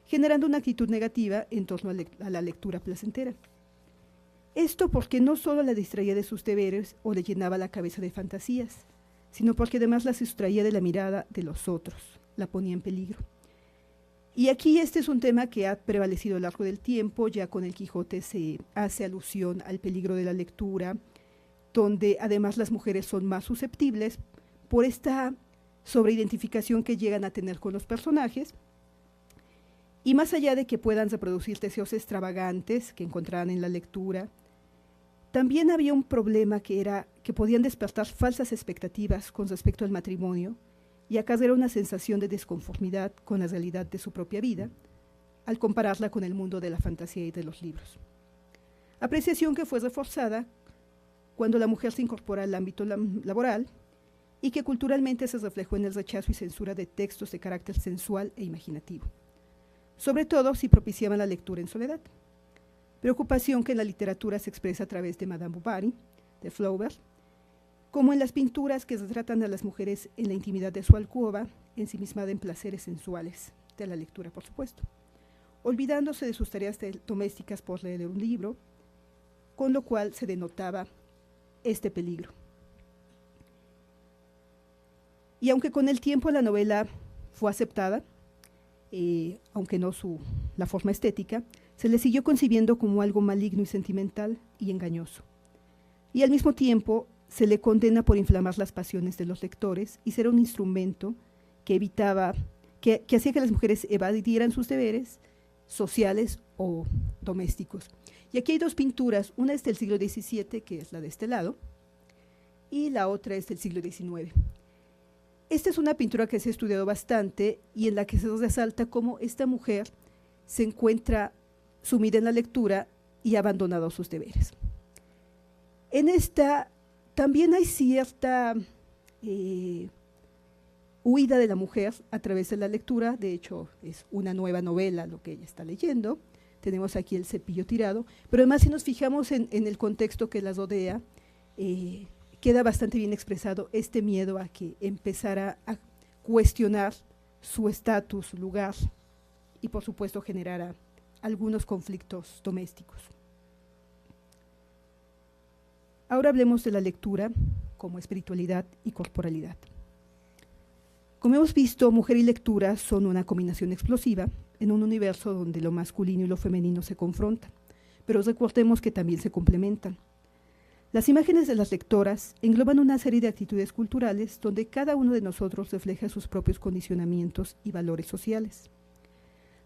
generando una actitud negativa en torno a la lectura placentera. Esto porque no solo la distraía de sus deberes o le llenaba la cabeza de fantasías, sino porque además la sustraía de la mirada de los otros, la ponía en peligro. Y aquí este es un tema que ha prevalecido a lo largo del tiempo, ya con el Quijote se hace alusión al peligro de la lectura, donde además las mujeres son más susceptibles por esta sobreidentificación que llegan a tener con los personajes, y más allá de que puedan reproducir deseos extravagantes que encontraran en la lectura, también había un problema que era que podían despertar falsas expectativas con respecto al matrimonio, y acarrear una sensación de desconformidad con la realidad de su propia vida, al compararla con el mundo de la fantasía y de los libros. Apreciación que fue reforzada cuando la mujer se incorpora al ámbito laboral y que culturalmente se reflejó en el rechazo y censura de textos de carácter sensual e imaginativo, sobre todo si propiciaban la lectura en soledad. Preocupación que en la literatura se expresa a través de Madame Bovary, de Flaubert, como en las pinturas que retratan a las mujeres en la intimidad de su alcoba, ensimismada en placeres sensuales, de la lectura, por supuesto, olvidándose de sus tareas domésticas por leer un libro, con lo cual se denotaba este peligro. Y aunque con el tiempo la novela fue aceptada, aunque no la forma estética, se le siguió concibiendo como algo maligno y sentimental y engañoso. Y al mismo tiempo se le condena por inflamar las pasiones de los lectores y ser un instrumento que evitaba, que hacía que las mujeres evadieran sus deberes sociales o domésticos. Y aquí hay dos pinturas, una es del siglo XVII, que es la de este lado, y la otra es del siglo XIX. Esta es una pintura que se ha estudiado bastante y en la que se resalta cómo esta mujer se encuentra sumida en la lectura y ha abandonado sus deberes. En esta también hay cierta huida de la mujer a través de la lectura. De hecho, es una nueva novela lo que ella está leyendo. Tenemos aquí el cepillo tirado, pero además si nos fijamos en el contexto que la rodea, queda bastante bien expresado este miedo a que empezara a cuestionar su estatus, su lugar, y por supuesto generara algunos conflictos domésticos. Ahora hablemos de la lectura como espiritualidad y corporalidad. Como hemos visto, mujer y lectura son una combinación explosiva en un universo donde lo masculino y lo femenino se confrontan, pero recordemos que también se complementan. Las imágenes de las lectoras engloban una serie de actitudes culturales donde cada uno de nosotros refleja sus propios condicionamientos y valores sociales.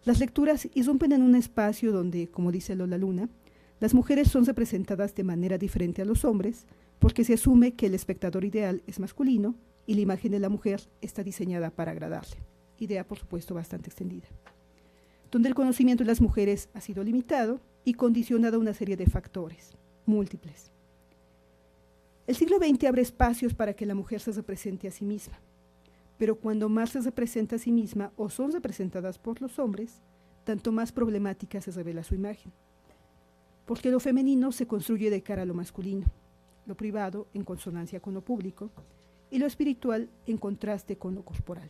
Las lecturas irrumpen en un espacio donde, como dice Lola Luna, las mujeres son representadas de manera diferente a los hombres porque se asume que el espectador ideal es masculino y la imagen de la mujer está diseñada para agradarle. Idea, por supuesto, bastante extendida. Donde el conocimiento de las mujeres ha sido limitado y condicionado a una serie de factores, múltiples. El siglo XX abre espacios para que la mujer se represente a sí misma, pero cuando más se representa a sí misma o son representadas por los hombres, tanto más problemática se revela su imagen. Porque lo femenino se construye de cara a lo masculino, lo privado en consonancia con lo público y lo espiritual en contraste con lo corporal.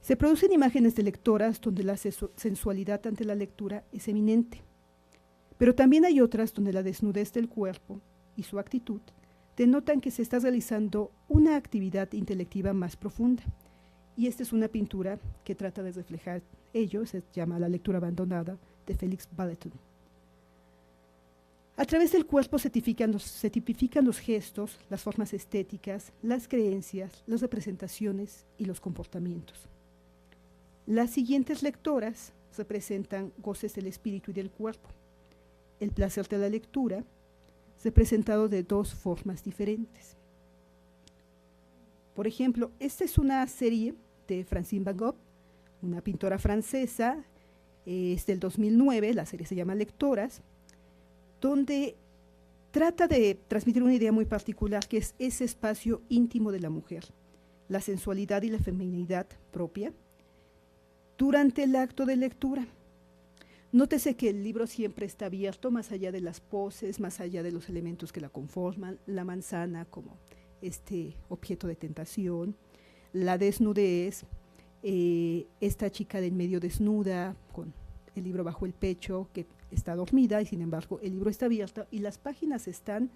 Se producen imágenes de lectoras donde la sensualidad ante la lectura es eminente, Pero también hay otras donde la desnudez del cuerpo y su actitud denotan que se está realizando una actividad intelectiva más profunda. Y esta es una pintura que trata de reflejar ello, se llama La lectura abandonada, de Félix Vallotton. A través del cuerpo se tipifican los gestos, las formas estéticas, las creencias, las representaciones y los comportamientos. Las siguientes lectoras representan goces del espíritu y del cuerpo. El placer de la lectura, representado de dos formas diferentes. Por ejemplo, esta es una serie de Francine Van Gogh, una pintora francesa, es del 2009, la serie se llama Lectoras, donde trata de transmitir una idea muy particular, que es ese espacio íntimo de la mujer, la sensualidad y la feminidad propia, durante el acto de lectura. Nótese que el libro siempre está abierto, más allá de las poses, más allá de los elementos que la conforman, la manzana como este objeto de tentación, la desnudez, esta chica del medio desnuda, con el libro bajo el pecho, que está dormida y sin embargo el libro está abierto y las páginas están,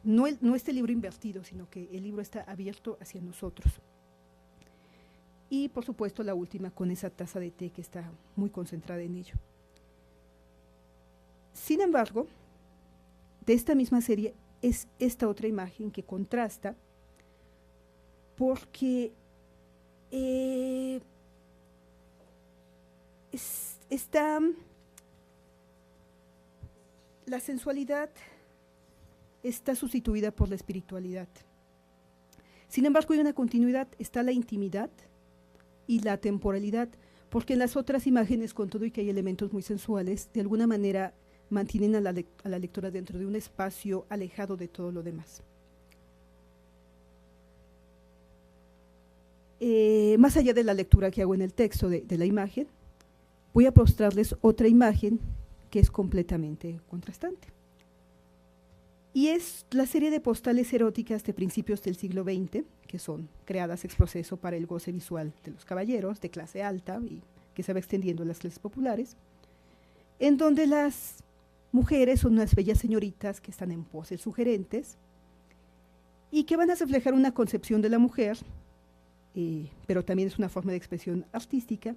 no este libro invertido, sino que el libro está abierto hacia nosotros. Y por supuesto la última con esa taza de té que está muy concentrada en ello. Sin embargo, de esta misma serie es esta otra imagen que contrasta porque la sensualidad está sustituida por la espiritualidad. Sin embargo, hay una continuidad, está la intimidad y la temporalidad, porque en las otras imágenes, con todo y que hay elementos muy sensuales, de alguna manera mantienen a la lectora dentro de un espacio alejado de todo lo demás. Más allá de la lectura que hago en el texto de la imagen, voy a mostrarles otra imagen que es completamente contrastante. Y es la serie de postales eróticas de principios del siglo XX, que son creadas ex proceso para el goce visual de los caballeros de clase alta y que se va extendiendo a las clases populares, en donde las mujeres son unas bellas señoritas que están en poses sugerentes y que van a reflejar una concepción de la mujer, pero también es una forma de expresión artística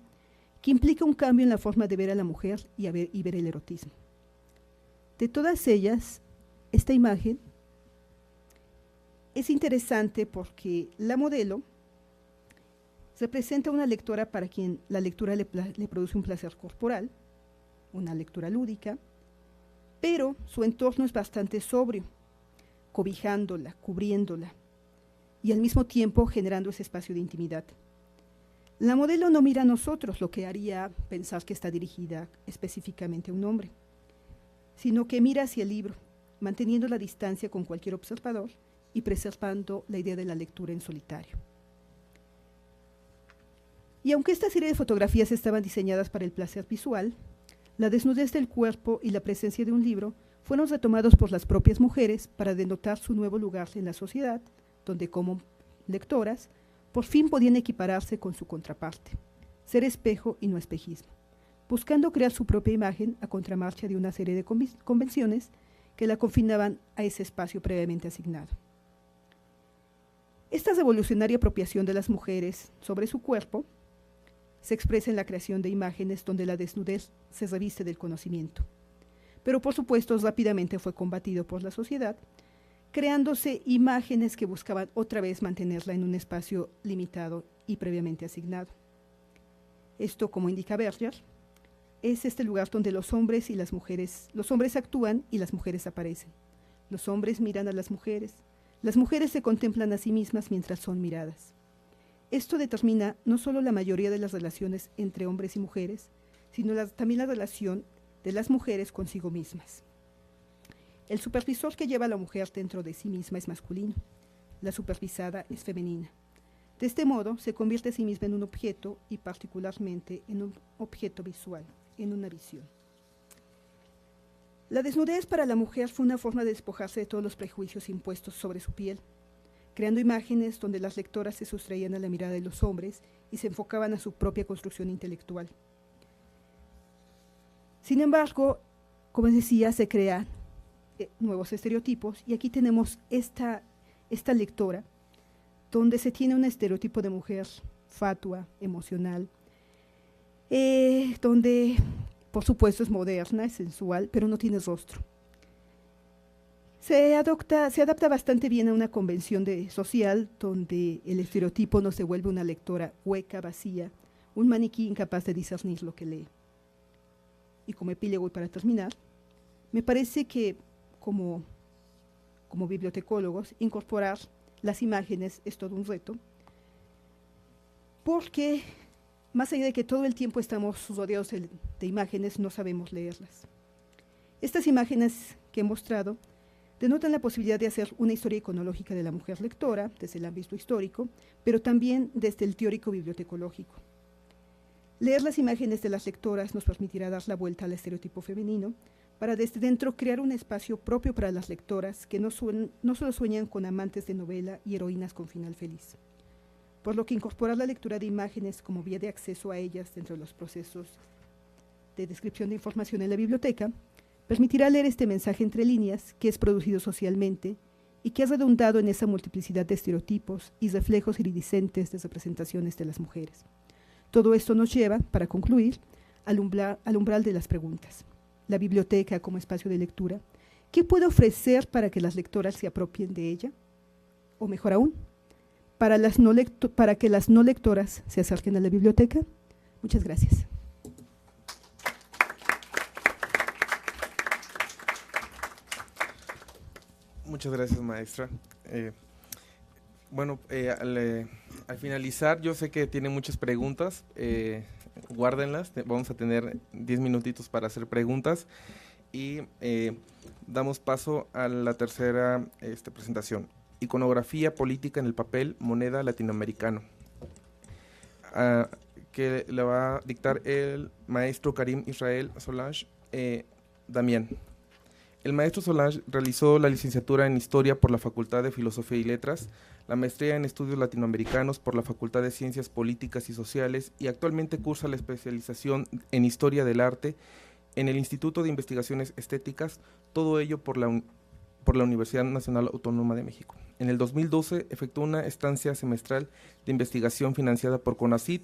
que implica un cambio en la forma de ver a la mujer y ver el erotismo. De todas ellas, esta imagen es interesante porque la modelo representa una lectora para quien la lectura le produce un placer corporal, una lectura lúdica, pero su entorno es bastante sobrio, cobijándola, cubriéndola y al mismo tiempo generando ese espacio de intimidad. La modelo no mira a nosotros, lo que haría pensar que está dirigida específicamente a un hombre, sino que mira hacia el libro, manteniendo la distancia con cualquier observador y preservando la idea de la lectura en solitario. Y aunque esta serie de fotografías estaban diseñadas para el placer visual, la desnudez del cuerpo y la presencia de un libro fueron retomados por las propias mujeres para denotar su nuevo lugar en la sociedad, donde como lectoras por fin podían equipararse con su contraparte, ser espejo y no espejismo, buscando crear su propia imagen a contramarcha de una serie de convenciones que la confinaban a ese espacio previamente asignado. Esta revolucionaria apropiación de las mujeres sobre su cuerpo se expresa en la creación de imágenes donde la desnudez se reviste del conocimiento, pero por supuesto rápidamente fue combatido por la sociedad, creándose imágenes que buscaban otra vez mantenerla en un espacio limitado y previamente asignado. Esto, como indica Berger, es este lugar donde los hombres actúan y las mujeres aparecen. Los hombres miran a las mujeres se contemplan a sí mismas mientras son miradas. Esto determina no solo la mayoría de las relaciones entre hombres y mujeres, sino también la relación de las mujeres consigo mismas. El supervisor que lleva a la mujer dentro de sí misma es masculino, la supervisada es femenina. De este modo, se convierte a sí misma en un objeto y particularmente en un objeto visual, en una visión. La desnudez para la mujer fue una forma de despojarse de todos los prejuicios impuestos sobre su piel, creando imágenes donde las lectoras se sustraían a la mirada de los hombres y se enfocaban a su propia construcción intelectual. Sin embargo, Como decía, se crean nuevos estereotipos, y aquí tenemos esta lectora, donde se tiene un estereotipo de mujer fatua, emocional, donde por supuesto es moderna, es sensual, pero no tiene rostro. Se adapta bastante bien a una convención social, donde el estereotipo no se vuelve una lectora hueca, vacía, un maniquí incapaz de discernir lo que lee. Y como epílogo y para terminar, me parece que como bibliotecólogos, incorporar las imágenes es todo un reto, porque más allá de que todo el tiempo estamos rodeados de imágenes, no sabemos leerlas. Estas imágenes que he mostrado denotan la posibilidad de hacer una historia iconológica de la mujer lectora, desde el ámbito histórico, pero también desde el teórico bibliotecológico. Leer las imágenes de las lectoras nos permitirá dar la vuelta al estereotipo femenino, para desde dentro crear un espacio propio para las lectoras que no solo sueñan con amantes de novela y heroínas con final feliz. Por lo que incorporar la lectura de imágenes como vía de acceso a ellas dentro de los procesos de descripción de información en la biblioteca permitirá leer este mensaje entre líneas que es producido socialmente y que ha redundado en esa multiplicidad de estereotipos y reflejos iridiscentes de representaciones de las mujeres. Todo esto nos lleva, para concluir, al umbral de las preguntas. La biblioteca como espacio de lectura, ¿qué puede ofrecer para que las lectoras se apropien de ella? O mejor aún, para que las no lectoras se acerquen a la biblioteca. Muchas gracias. Muchas gracias, maestra. Al finalizar, yo sé que tiene muchas preguntas, guárdenlas, vamos a tener 10 minutitos para hacer preguntas y damos paso a la tercera presentación, Iconografía política en el papel, moneda latinoamericano, que le va a dictar el maestro Karim Israel Solange Damián. El maestro Solange realizó la licenciatura en Historia por la Facultad de Filosofía y Letras, la maestría en Estudios Latinoamericanos por la Facultad de Ciencias Políticas y Sociales y actualmente cursa la especialización en Historia del Arte en el Instituto de Investigaciones Estéticas, todo ello por la Universidad Nacional Autónoma de México. En el 2012 efectuó una estancia semestral de investigación financiada por CONACYT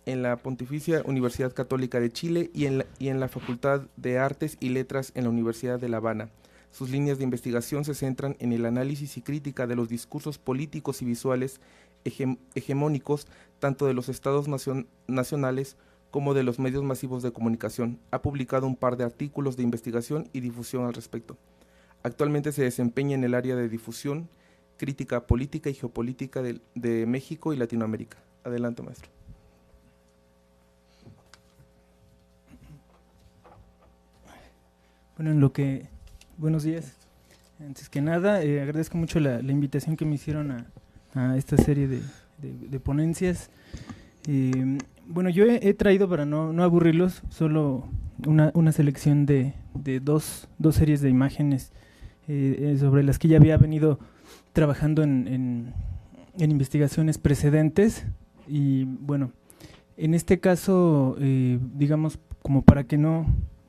en la Pontificia Universidad Católica de Chile y en la Facultad de Artes y Letras en la Universidad de La Habana. Sus líneas de investigación se centran en el análisis y crítica de los discursos políticos y visuales hegemónicos tanto de los estados nacionales como de los medios masivos de comunicación. Ha publicado un par de artículos de investigación y difusión al respecto. Actualmente se desempeña en el área de difusión, crítica política y geopolítica de México y Latinoamérica. Adelante, maestro. Bueno, buenos días. Antes que nada, agradezco mucho la invitación que me hicieron a esta serie de ponencias. Bueno, yo he traído, para no aburrirlos, solo una selección de dos series de imágenes sobre las que ya había venido trabajando en investigaciones precedentes. Y bueno, en este caso, digamos, como para que no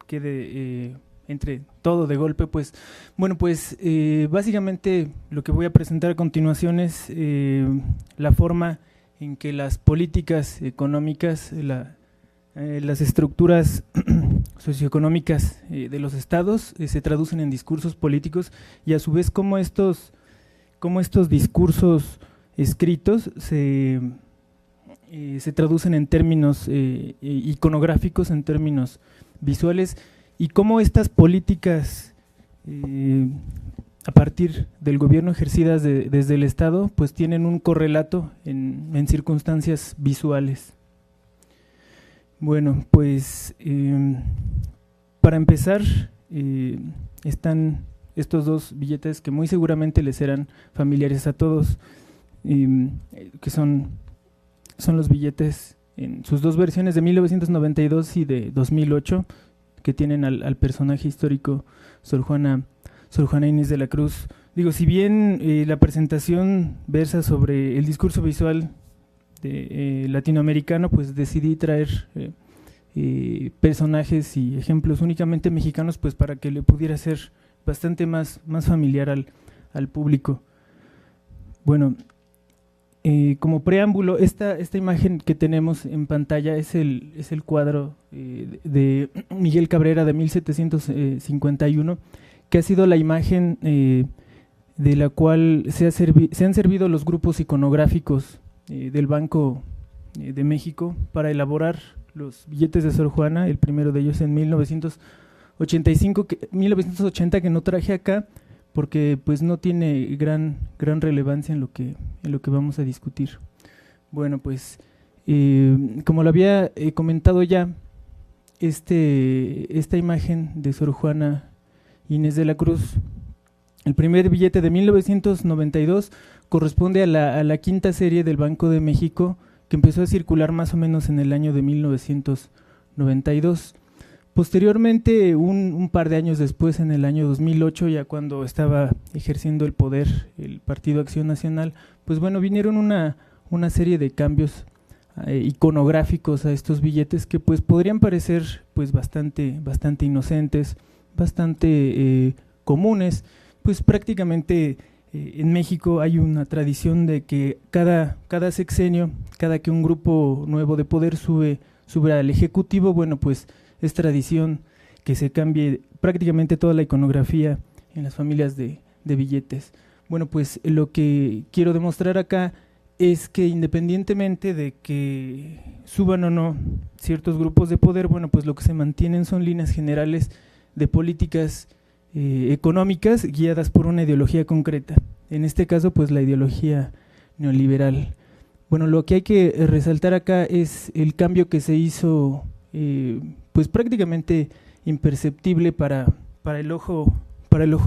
quede entre todo de golpe, pues, bueno, pues básicamente lo que voy a presentar a continuación es la forma en que las políticas económicas, las estructuras socioeconómicas de los estados se traducen en discursos políticos y a su vez cómo estos discursos escritos se traducen en términos iconográficos, en términos visuales, y cómo estas políticas a partir del gobierno ejercidas desde el Estado pues tienen un correlato en circunstancias visuales. Bueno, pues para empezar están estos dos billetes que muy seguramente les serán familiares a todos, que son los billetes en sus dos versiones de 1992 y de 2008, que tienen al personaje histórico Sor Juana Inés de la Cruz. Digo, si bien la presentación versa sobre el discurso visual latinoamericano, pues decidí traer personajes y ejemplos únicamente mexicanos, pues para que le pudiera ser bastante más familiar al público. Bueno, como preámbulo, esta imagen que tenemos en pantalla es el cuadro de Miguel Cabrera de 1751, que ha sido la imagen de la cual se han servido los grupos iconográficos del Banco de México para elaborar los billetes de Sor Juana, el primero de ellos en 1980, que no traje acá porque pues no tiene gran relevancia en lo que vamos a discutir. Bueno, pues como lo había comentado ya, esta imagen de Sor Juana Inés de la Cruz, el primer billete de 1992 corresponde a la quinta serie del Banco de México, que empezó a circular más o menos en el año de 1992. Posteriormente, un par de años después, en el año 2008, ya cuando estaba ejerciendo el poder el Partido Acción Nacional, pues bueno, vinieron una serie de cambios iconográficos a estos billetes que pues podrían parecer pues bastante inocentes, bastante comunes. Pues prácticamente en México hay una tradición de que cada sexenio, cada que un grupo nuevo de poder sube al Ejecutivo, bueno, pues es tradición que se cambie prácticamente toda la iconografía en las familias de billetes. Bueno, pues lo que quiero demostrar acá es que independientemente de que suban o no ciertos grupos de poder, bueno, pues lo que se mantienen son líneas generales de políticas económicas guiadas por una ideología concreta. En este caso, pues la ideología neoliberal. Bueno, lo que hay que resaltar acá es el cambio que se hizo pues prácticamente imperceptible para el ojo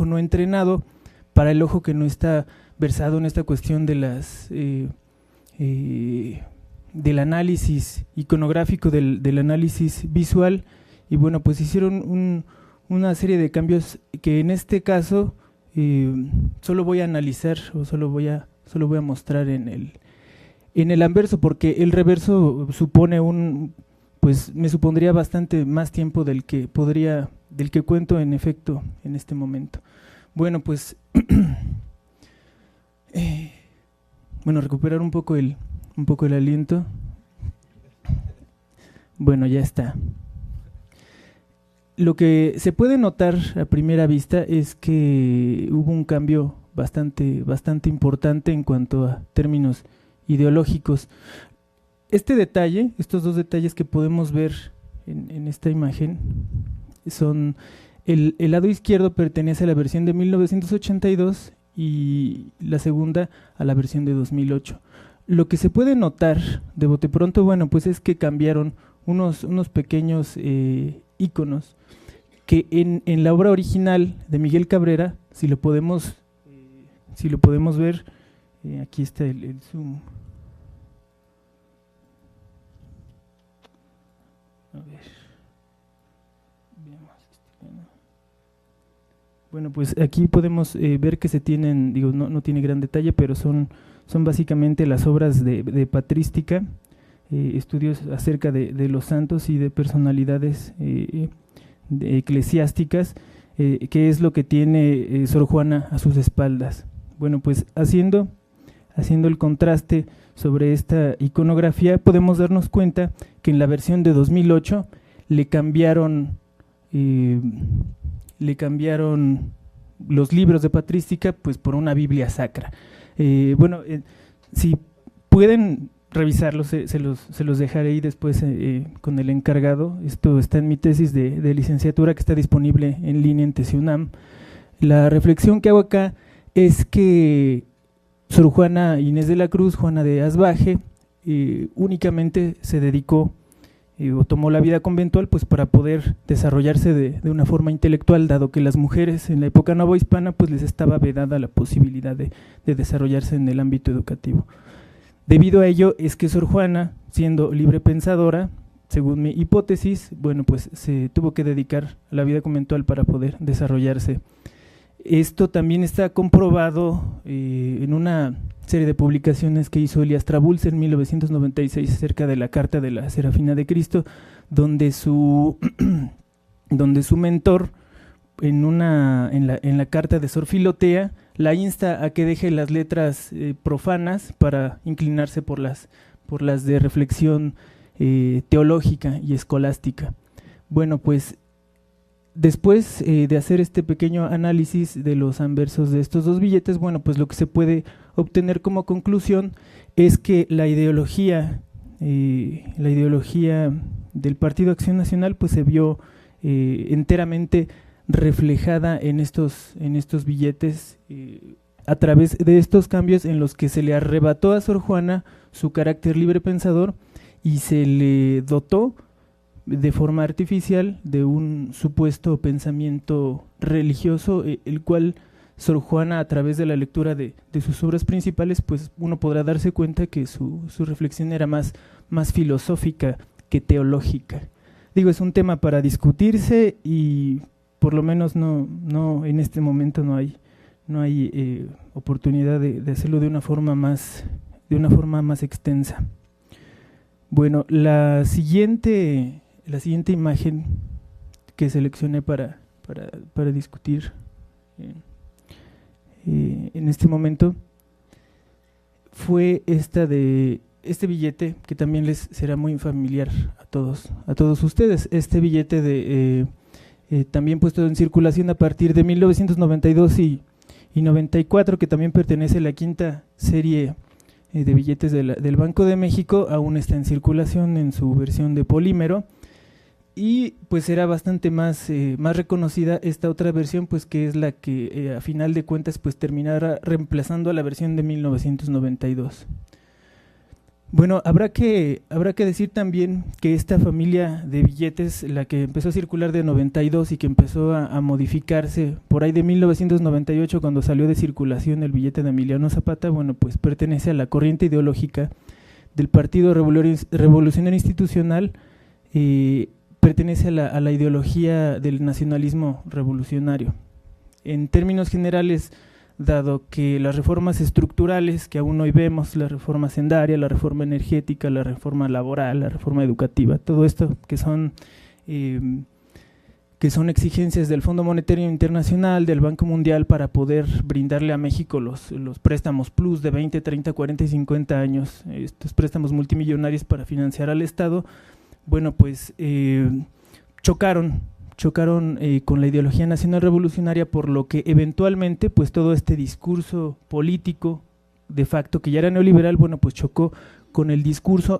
no entrenado, para el ojo que no está versado en esta cuestión de del análisis iconográfico, del análisis visual, y bueno, pues hicieron una serie de cambios que en este caso solo voy a analizar o solo voy a mostrar en el anverso, porque el reverso supone pues me supondría bastante más tiempo del que cuento en efecto en este momento. Bueno, pues recuperar un poco el aliento. Bueno, ya está. Lo que se puede notar a primera vista es que hubo un cambio bastante importante en cuanto a términos ideológicos. Estos dos detalles que podemos ver en esta imagen son el lado izquierdo pertenece a la versión de 1982 y la segunda a la versión de 2008. Lo que se puede notar de bote pronto, bueno, pues es que cambiaron unos pequeños íconos que en la obra original de Miguel Cabrera, si lo podemos ver, aquí está el zoom. A ver. Bueno, pues aquí podemos ver que se tienen, no tiene gran detalle, pero son básicamente las obras de patrística, estudios acerca de los santos y de personalidades eclesiásticas, que es lo que tiene Sor Juana a sus espaldas. Bueno, pues haciendo el contraste sobre esta iconografía, podemos darnos cuenta que en la versión de 2008 le cambiaron los libros de patrística pues por una Biblia sacra. Si pueden revisarlos, se los dejaré ahí después con el encargado. Esto está en mi tesis de licenciatura, que está disponible en línea en TESIUNAM. La reflexión que hago acá es que Sor Juana Inés de la Cruz, Juana de Asbaje, únicamente se dedicó o tomó la vida conventual pues para poder desarrollarse de una forma intelectual, dado que las mujeres en la época novohispana pues les estaba vedada la posibilidad de desarrollarse en el ámbito educativo. Debido a ello es que Sor Juana, siendo libre pensadora, según mi hipótesis, bueno, pues se tuvo que dedicar a la vida conventual para poder desarrollarse. Esto también está comprobado en una serie de publicaciones que hizo Elías Trabulce en 1996 acerca de la Carta de la Serafina de Cristo, donde su mentor en la carta de Sor Filotea la insta a que deje las letras profanas para inclinarse por las de reflexión teológica y escolástica. Bueno, pues después de hacer este pequeño análisis de los anversos de estos dos billetes, bueno, pues lo que se puede obtener como conclusión es que la ideología del Partido Acción Nacional pues se vio enteramente reflejada en estos billetes a través de estos cambios en los que se le arrebató a Sor Juana su carácter libre pensador y se le dotó de forma artificial de un supuesto pensamiento religioso, el cual Sor Juana, a través de la lectura de sus obras principales, pues uno podrá darse cuenta que su reflexión era más filosófica que teológica. Digo, es un tema para discutirse y por lo menos no en este momento no hay oportunidad de hacerlo de una forma más extensa. Bueno, la siguiente imagen que seleccioné para discutir en este momento fue esta de este billete que también les será muy familiar a todos ustedes. Este billete también puesto en circulación a partir de 1992 y 94, que también pertenece a la quinta serie de billetes del Banco de México, aún está en circulación en su versión de polímero, y pues era bastante más reconocida esta otra versión, pues que es la que a final de cuentas pues terminará reemplazando a la versión de 1992. Bueno, habrá que decir también que esta familia de billetes, la que empezó a circular de 92 y que empezó a modificarse por ahí de 1998 cuando salió de circulación el billete de Emiliano Zapata, bueno, pues pertenece a la corriente ideológica del Partido Revolucionario Institucional, pertenece a la ideología del nacionalismo revolucionario. En términos generales, dado que las reformas estructurales que aún hoy vemos, la reforma hacendaria, la reforma energética, la reforma laboral, la reforma educativa, todo esto que son exigencias del Fondo Monetario Internacional, del Banco Mundial, para poder brindarle a México los préstamos plus de 20, 30, 40 y 50 años, estos préstamos multimillonarios para financiar al Estado, bueno, pues chocaron con la ideología nacional revolucionaria, por lo que eventualmente pues todo este discurso político de facto que ya era neoliberal, bueno, pues chocó con el discurso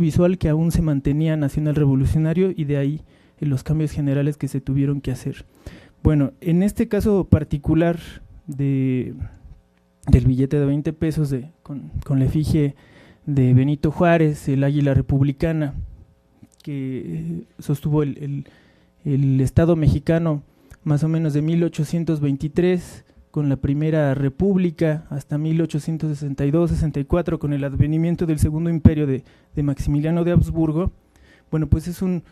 visual que aún se mantenía nacional revolucionario, y de ahí los cambios generales que se tuvieron que hacer. Bueno, en este caso particular del billete de 20 pesos con la efigie de Benito Juárez, el águila republicana, que sostuvo el Estado mexicano más o menos de 1823 con la Primera República hasta 1862-64 con el advenimiento del Segundo Imperio de Maximiliano de Habsburgo. Bueno, pues es un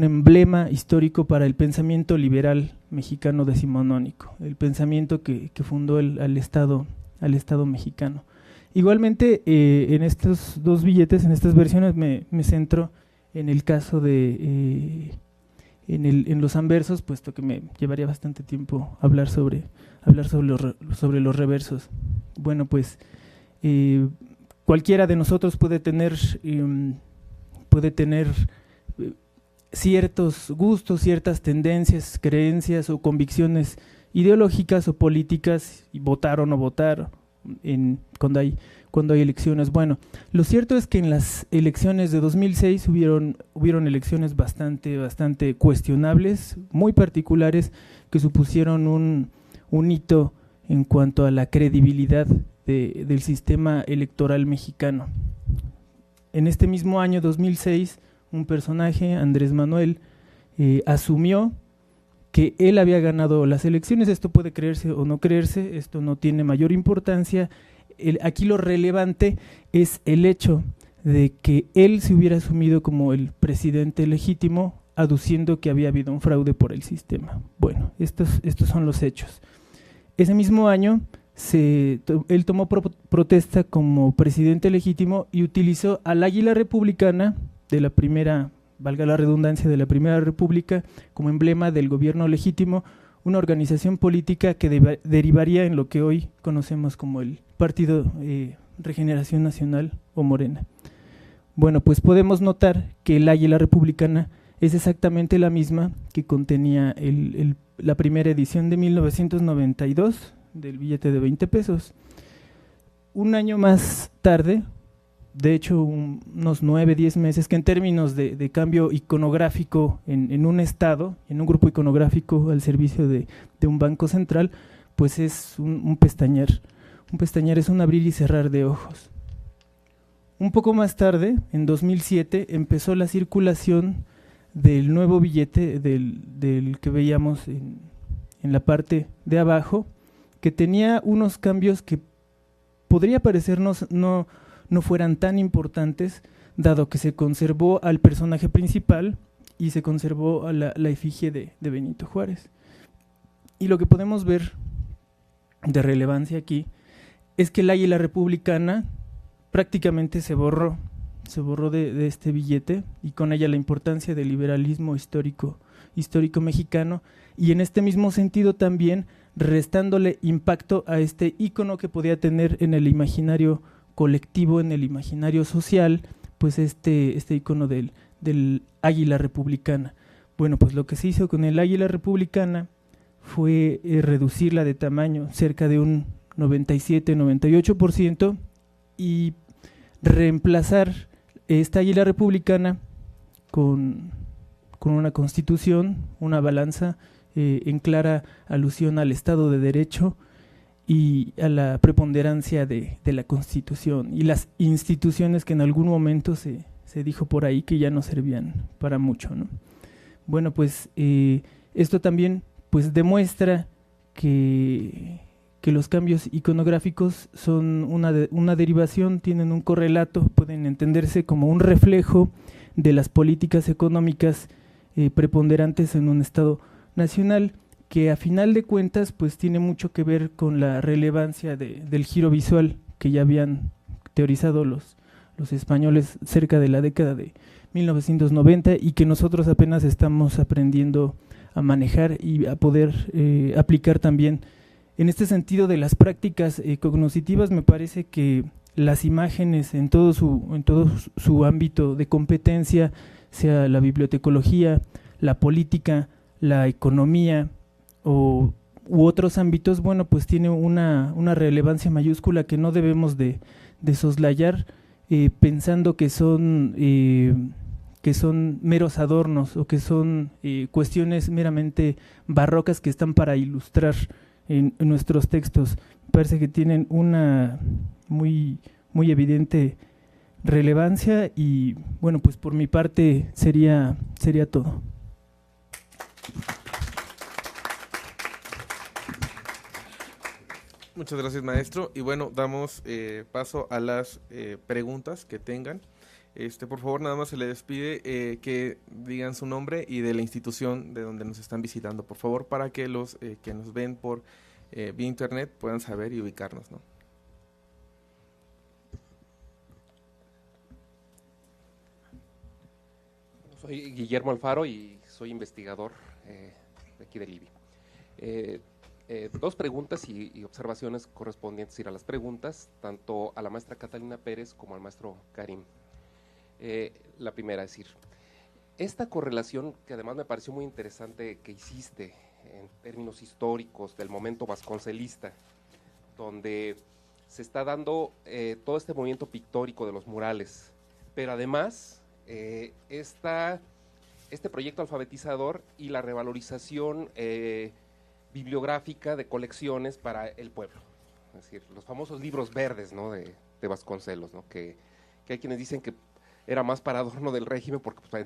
emblema histórico para el pensamiento liberal mexicano decimonónico, el pensamiento que fundó al Estado mexicano. Igualmente, en estos dos billetes, en estas versiones, me centro en el caso en los anversos, puesto que me llevaría bastante tiempo hablar sobre los reversos. Bueno, pues cualquiera de nosotros puede tener ciertos gustos, ciertas tendencias, creencias o convicciones ideológicas o políticas, y votar o no votar cuando hay elecciones. Bueno, lo cierto es que en las elecciones de 2006 hubieron elecciones bastante cuestionables, muy particulares, que supusieron un hito en cuanto a la credibilidad del sistema electoral mexicano. En este mismo año 2006, un personaje, Andrés Manuel, asumió que él había ganado las elecciones. Esto puede creerse o no creerse, esto no tiene mayor importancia. Aquí lo relevante es el hecho de que él se hubiera asumido como el presidente legítimo aduciendo que había habido un fraude por el sistema. Bueno, estos son los hechos. Ese mismo año él tomó protesta como presidente legítimo y utilizó al águila republicana de la primera, valga la redundancia, de la primera república como emblema del gobierno legítimo, una organización política que derivaría en lo que hoy conocemos como el Partido Regeneración Nacional o Morena. Bueno, pues podemos notar que el águila republicana es exactamente la misma que contenía la primera edición de 1992 del billete de 20 pesos. Un año más tarde, de hecho unos 9, 10 meses, que en términos de cambio iconográfico en un estado, en un grupo iconográfico al servicio de un banco central, pues es un pestañear. Un pestañear es un abrir y cerrar de ojos. Un poco más tarde, en 2007, empezó la circulación del nuevo billete del que veíamos en la parte de abajo, que tenía unos cambios que podría parecernos no fueran tan importantes, dado que se conservó al personaje principal y se conservó a la efigie de Benito Juárez. Y lo que podemos ver de relevancia aquí es que el águila republicana prácticamente se borró de este billete, y con ella la importancia del liberalismo histórico mexicano, y en este mismo sentido también restándole impacto a este ícono que podía tener en el imaginario colectivo, en el imaginario social, pues este ícono del águila republicana. Bueno, pues lo que se hizo con el águila republicana fue reducirla de tamaño cerca de un 97-98% y reemplazar esta águila republicana con una constitución, una balanza en clara alusión al Estado de Derecho y a la preponderancia de la Constitución y las instituciones que en algún momento se dijo por ahí que ya no servían para mucho, ¿no? Bueno, pues esto también pues demuestra que los cambios iconográficos son una derivación, tienen un correlato, pueden entenderse como un reflejo de las políticas económicas preponderantes en un Estado nacional, que a final de cuentas pues tiene mucho que ver con la relevancia del giro visual que ya habían teorizado los españoles cerca de la década de 1990 y que nosotros apenas estamos aprendiendo a manejar y a poder aplicar también. En este sentido de las prácticas cognitivas, me parece que las imágenes en todo su ámbito de competencia, sea la bibliotecología, la política, la economía u otros ámbitos, bueno, pues tiene una relevancia mayúscula que no debemos de soslayar pensando que son meros adornos o que son cuestiones meramente barrocas que están para ilustrar en nuestros textos. Parece que tienen una muy evidente relevancia y bueno, pues por mi parte sería todo. Muchas gracias, maestro. Y bueno, damos paso a las preguntas que tengan. Por favor, nada más se les pide que digan su nombre y de la institución de donde nos están visitando, por favor, para que los que nos ven por vía internet puedan saber y ubicarnos, ¿no? Soy Guillermo Alfaro y soy investigador de aquí de Libia. Dos preguntas y observaciones correspondientes a las preguntas, tanto a la maestra Catalina Pérez como al maestro Karim. La primera, es decir, esta correlación que además me pareció muy interesante que hiciste en términos históricos del momento vasconcelista, donde se está dando todo este movimiento pictórico de los murales, pero además este proyecto alfabetizador y la revalorización bibliográfica de colecciones para el pueblo, es decir, los famosos libros verdes, ¿no?, de Vasconcelos, ¿no?, que hay quienes dicen que era más para adorno del régimen porque pues,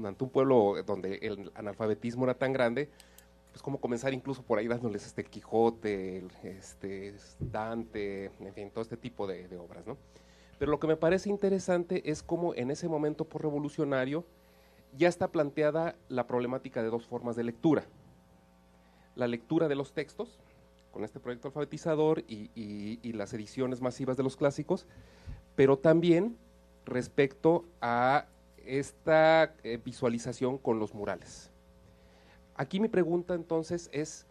ante un pueblo donde el analfabetismo era tan grande, pues cómo comenzar incluso por ahí dándoles el Quijote, Dante, en fin, todo este tipo de obras, ¿no? Pero lo que me parece interesante es cómo en ese momento revolucionario ya está planteada la problemática de dos formas de lectura. La lectura de los textos, con este proyecto alfabetizador y las ediciones masivas de los clásicos, pero también respecto a esta visualización con los murales. Aquí mi pregunta entonces es,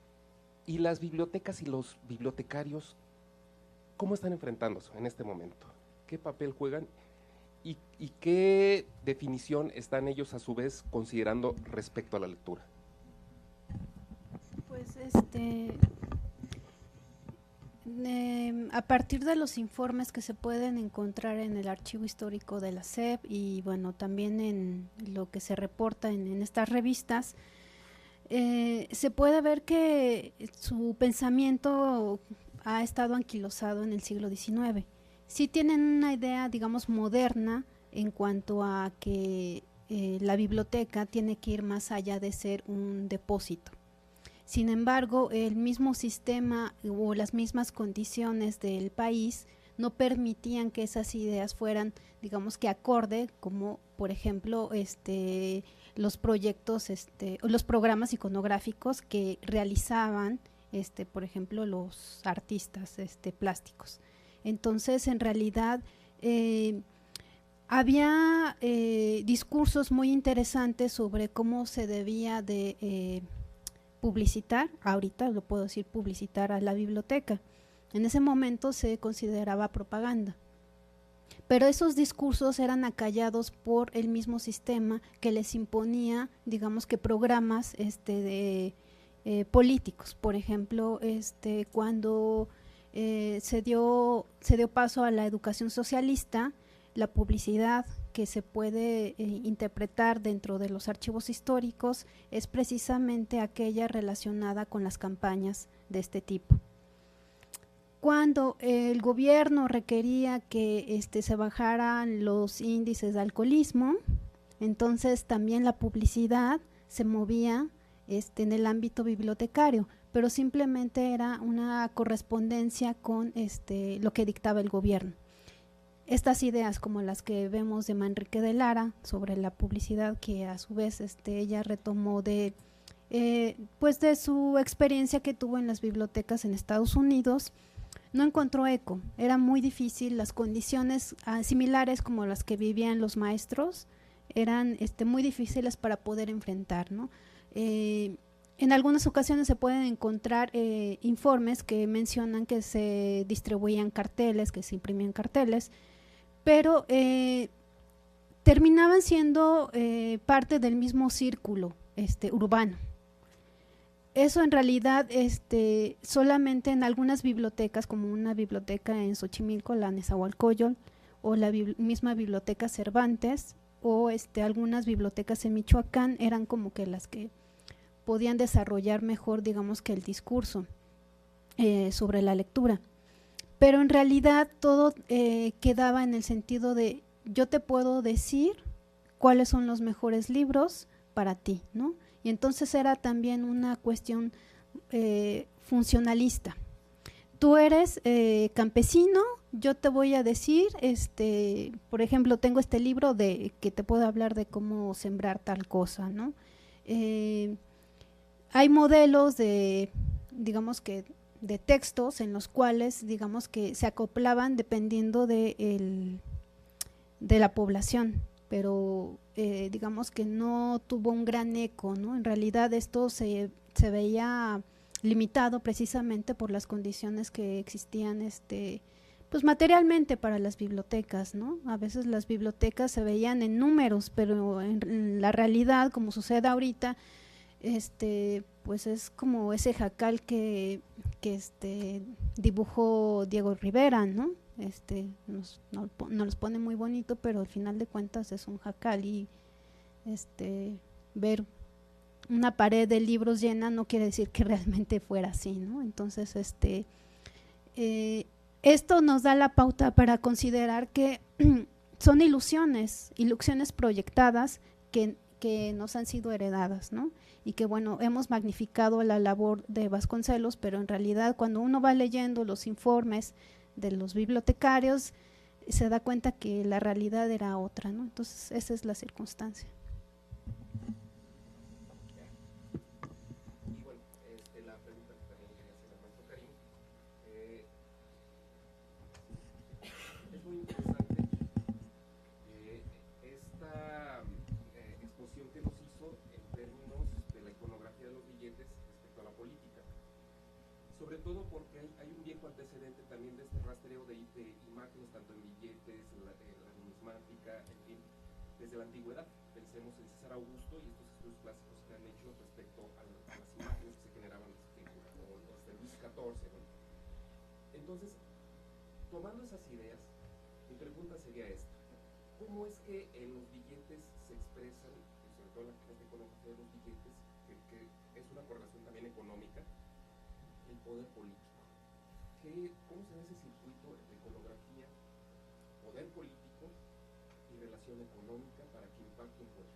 ¿y las bibliotecas y los bibliotecarios cómo están enfrentándose en este momento? ¿Qué papel juegan y qué definición están ellos a su vez considerando respecto a la lectura? Pues a partir de los informes que se pueden encontrar en el archivo histórico de la SEP y bueno, también en lo que se reporta en estas revistas, se puede ver que su pensamiento ha estado anquilosado en el siglo XIX. Sí tienen una idea, digamos, moderna en cuanto a que la biblioteca tiene que ir más allá de ser un depósito. Sin embargo, el mismo sistema o las mismas condiciones del país no permitían que esas ideas fueran, digamos que acorde, como por ejemplo los proyectos, los programas iconográficos que realizaban, por ejemplo, los artistas plásticos. Entonces, en realidad, había discursos muy interesantes sobre cómo se debía de publicitar, ahorita lo puedo decir, publicitar a la biblioteca. En ese momento se consideraba propaganda. Pero esos discursos eran acallados por el mismo sistema que les imponía, digamos que programas políticos. Por ejemplo, cuando se dio paso a la educación socialista, la publicidad que se puede interpretar dentro de los archivos históricos es precisamente aquella relacionada con las campañas de este tipo. Cuando el gobierno requería que se bajaran los índices de alcoholismo, entonces también la publicidad se movía en el ámbito bibliotecario, pero simplemente era una correspondencia con lo que dictaba el gobierno. Estas ideas como las que vemos de Manrique de Lara sobre la publicidad, que a su vez ella retomó de su experiencia que tuvo en las bibliotecas en Estados Unidos, no encontró eco. Era muy difícil, las condiciones similares como las que vivían los maestros eran muy difíciles para poder enfrentar, ¿no? En algunas ocasiones se pueden encontrar informes que mencionan que se distribuían carteles, que se imprimían carteles, pero terminaban siendo parte del mismo círculo urbano. Eso en realidad solamente en algunas bibliotecas, como una biblioteca en Xochimilco, la Nezahualcóyotl, o la misma biblioteca Cervantes, o algunas bibliotecas en Michoacán, eran como que las que podían desarrollar mejor, digamos que el discurso sobre la lectura. Pero en realidad todo quedaba en el sentido de yo te puedo decir cuáles son los mejores libros para ti, ¿no? Y entonces era también una cuestión funcionalista. Tú eres campesino, yo te voy a decir, por ejemplo, tengo este libro que te puedo hablar de cómo sembrar tal cosa, ¿no? Hay modelos digamos que de textos en los cuales, digamos que se acoplaban dependiendo de la población, pero digamos que no tuvo un gran eco, ¿no? En realidad esto se veía limitado precisamente por las condiciones que existían pues materialmente para las bibliotecas, ¿no? A veces las bibliotecas se veían en números, pero en la realidad, como sucede ahorita, pues es como ese jacal que dibujó Diego Rivera, ¿no? Nos los pone muy bonito, pero al final de cuentas es un jacal, y ver una pared de libros llena no quiere decir que realmente fuera así, ¿no? Entonces esto nos da la pauta para considerar que son ilusiones proyectadas que nos han sido heredadas, ¿no? Y que bueno, hemos magnificado la labor de Vasconcelos, pero en realidad cuando uno va leyendo los informes de los bibliotecarios se da cuenta que la realidad era otra, ¿no? Entonces esa es la circunstancia. poco antecedente también de este rastreo de imágenes, tanto en billetes, la numismática, en fin, desde la antigüedad. Pensemos en César Augusto y estos estudios clásicos que han hecho respecto a las imágenes que se generaban o desde Luis XIV, ¿no? Entonces, tomando esas ideas, mi pregunta sería esta: ¿cómo es que en los billetes se expresan, sobre todo en la iconografía de los billetes, que es una correlación también económica, el poder político? ¿Cómo se ve ese circuito de iconografía, poder político y relación económica para que impacte un poder?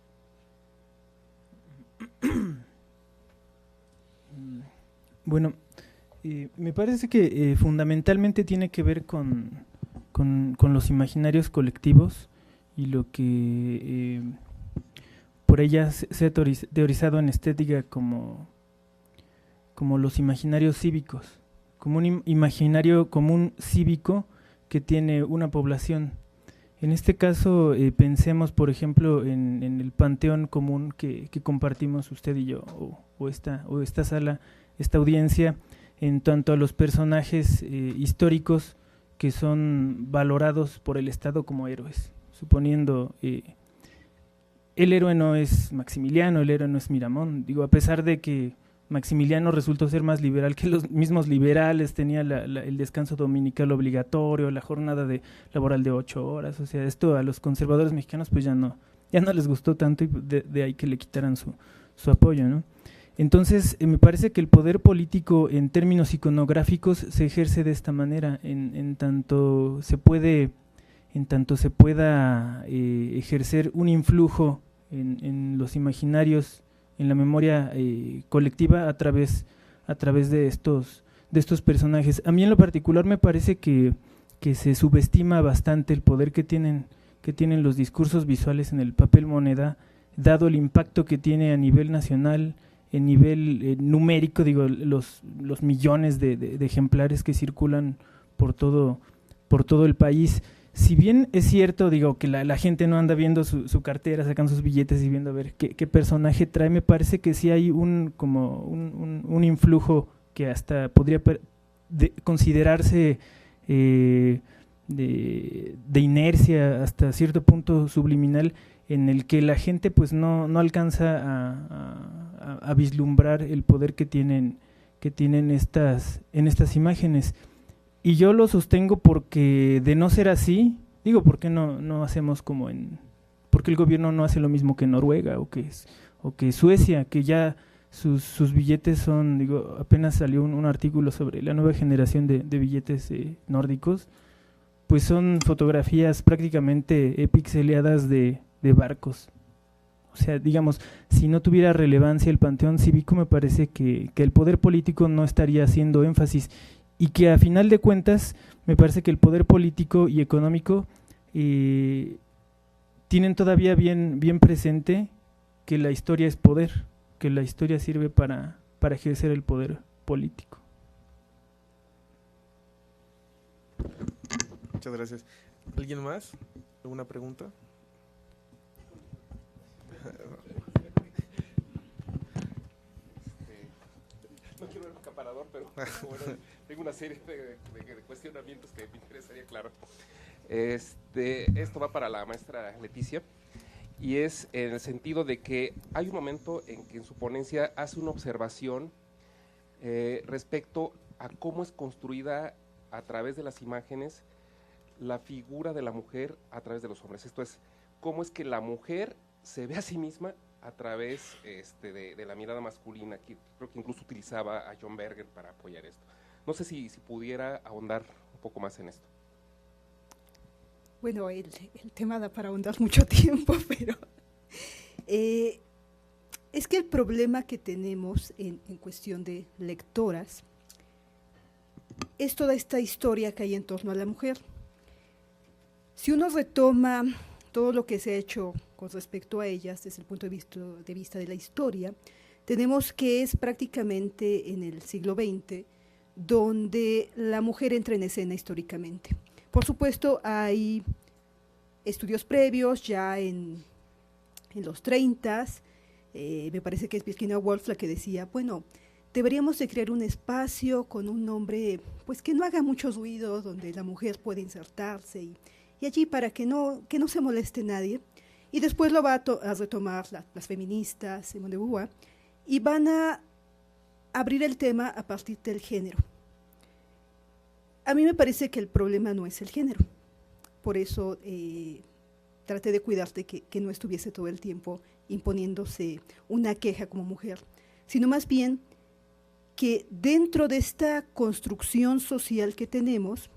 Bueno, me parece que fundamentalmente tiene que ver con los imaginarios colectivos y lo que por ellas se ha teorizado en estética como los imaginarios cívicos, como un imaginario común cívico que tiene una población. En este caso, pensemos, por ejemplo, en el panteón común que compartimos usted y yo, o esta sala, esta audiencia, en tanto a los personajes históricos que son valorados por el Estado como héroes, suponiendo el héroe no es Maximiliano, el héroe no es Miramón. Digo, a pesar de que Maximiliano resultó ser más liberal que los mismos liberales, tenía el descanso dominical obligatorio, la jornada laboral de 8 horas, o sea, esto a los conservadores mexicanos pues ya no les gustó tanto, y de ahí que le quitaran su apoyo, ¿no? Entonces, me parece que el poder político en términos iconográficos se ejerce de esta manera, en tanto se pueda ejercer un influjo en los imaginarios, en la memoria colectiva a través de estos personajes. A mí en lo particular me parece que se subestima bastante el poder que tienen los discursos visuales en el papel moneda, dado el impacto que tiene a nivel nacional, en nivel numérico, digo, los millones de ejemplares que circulan por todo el país. Si bien es cierto, digo, que la gente no anda viendo su cartera, sacando sus billetes y viendo a ver qué personaje trae, me parece que sí hay un influjo que hasta podría considerarse de inercia, hasta cierto punto subliminal, en el que la gente pues no alcanza a vislumbrar el poder que tienen en estas imágenes. Y yo lo sostengo porque, de no ser así, digo, ¿por qué no hacemos como por qué el gobierno no hace lo mismo que Noruega o que Suecia, que ya sus billetes son, digo, apenas salió un artículo sobre la nueva generación de billetes nórdicos, pues son fotografías prácticamente pixeleadas de barcos. O sea, digamos, si no tuviera relevancia el panteón cívico, me parece que el poder político no estaría haciendo énfasis, y que a final de cuentas me parece que el poder político y económico tienen todavía bien presente que la historia es poder, que la historia sirve para ejercer el poder político. Muchas gracias. ¿Alguien más? ¿Alguna pregunta? No quiero ver un acaparador, pero bueno, tengo una serie de cuestionamientos que me interesaría, claro. Esto va para la maestra Leticia, y es en el sentido de que hay un momento en que en su ponencia hace una observación respecto a cómo es construida a través de las imágenes la figura de la mujer a través de los hombres. Esto es, cómo es que la mujer se ve a sí misma a través de la mirada masculina. Creo que incluso utilizaba a John Berger para apoyar esto. No sé si pudiera ahondar un poco más en esto. Bueno, el tema da para ahondar mucho tiempo, pero es que el problema que tenemos en cuestión de lectoras es toda esta historia que hay en torno a la mujer. Si uno retoma todo lo que se ha hecho con respecto a ellas desde el punto de vista de la historia, tenemos que es prácticamente en el siglo XX donde la mujer entra en escena históricamente. Por supuesto, hay estudios previos ya en los 30s, me parece que es Virginia Woolf la que decía, bueno, deberíamos de crear un espacio con un nombre pues que no haga mucho ruido, donde la mujer puede insertarse y allí para que no se moleste nadie. Y después lo va a retomar las feministas, Simone de Beauvoir, y van a abrir el tema a partir del género. A mí me parece que el problema no es el género, por eso traté de cuidar de que no estuviese todo el tiempo imponiéndose una queja como mujer, sino más bien que dentro de esta construcción social que tenemos,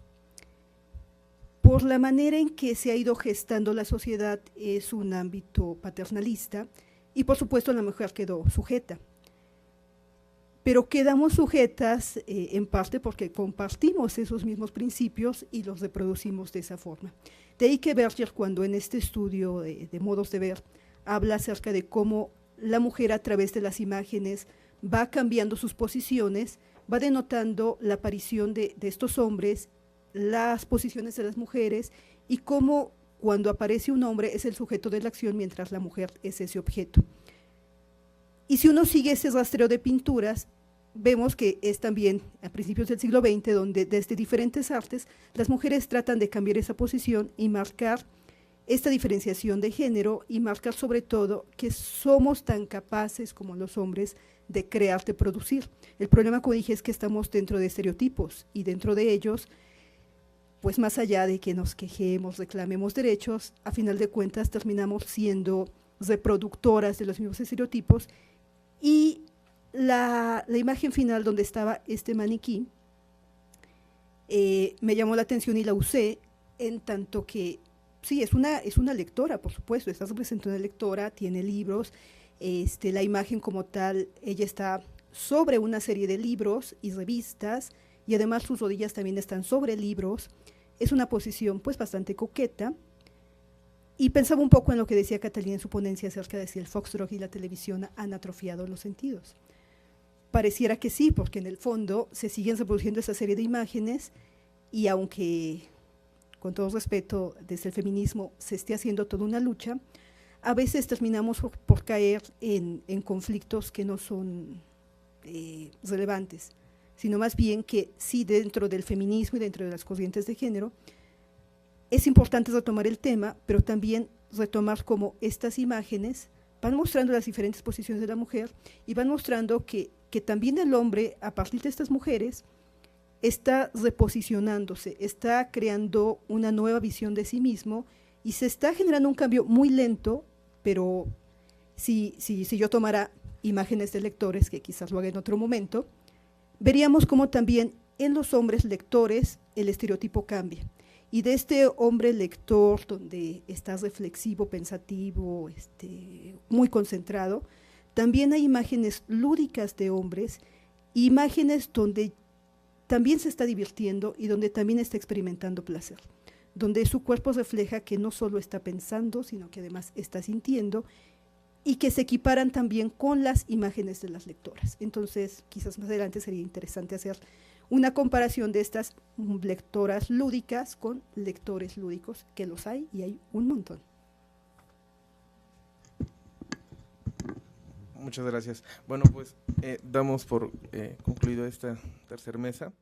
por la manera en que se ha ido gestando la sociedad, es un ámbito paternalista y por supuesto la mujer quedó sujeta. Pero quedamos sujetas en parte porque compartimos esos mismos principios y los reproducimos de esa forma. De ahí que Berger, cuando en este estudio de modos de ver, habla acerca de cómo la mujer a través de las imágenes va cambiando sus posiciones, va denotando la aparición de estos hombres, las posiciones de las mujeres y cómo cuando aparece un hombre es el sujeto de la acción mientras la mujer es ese objeto. Y si uno sigue ese rastreo de pinturas, vemos que es también a principios del siglo XX donde desde diferentes artes las mujeres tratan de cambiar esa posición y marcar esta diferenciación de género y marcar sobre todo que somos tan capaces como los hombres de crear, de producir. El problema, como dije, es que estamos dentro de estereotipos y dentro de ellos, pues más allá de que nos quejemos, reclamemos derechos, a final de cuentas terminamos siendo reproductoras de los mismos estereotipos. Y la imagen final donde estaba este maniquí me llamó la atención y la usé en tanto que sí, es una lectora, por supuesto, está representando una lectora, tiene libros, la imagen como tal, ella está sobre una serie de libros y revistas y además sus rodillas también están sobre libros, es una posición pues bastante coqueta. Y pensaba un poco en lo que decía Catalina en su ponencia acerca de si el foxtrot y la televisión han atrofiado los sentidos. Pareciera que sí, porque en el fondo se siguen reproduciendo esa serie de imágenes y aunque, con todo respeto, desde el feminismo se esté haciendo toda una lucha, a veces terminamos por caer en conflictos que no son relevantes, sino más bien que sí dentro del feminismo y dentro de las corrientes de género, es importante retomar el tema, pero también retomar cómo estas imágenes van mostrando las diferentes posiciones de la mujer y van mostrando que también el hombre, a partir de estas mujeres, está reposicionándose, está creando una nueva visión de sí mismo y se está generando un cambio muy lento, pero si yo tomara imágenes de lectores, que quizás lo haga en otro momento, veríamos cómo también en los hombres lectores el estereotipo cambia. Y de este hombre lector, donde está reflexivo, pensativo, muy concentrado, también hay imágenes lúdicas de hombres, imágenes donde también se está divirtiendo y donde también está experimentando placer, donde su cuerpo refleja que no solo está pensando, sino que además está sintiendo, y que se equiparan también con las imágenes de las lectoras. Entonces, quizás más adelante sería interesante hacer una comparación de estas lectoras lúdicas con lectores lúdicos, que los hay y hay un montón. Muchas gracias. Bueno, pues damos por concluido esta tercera mesa.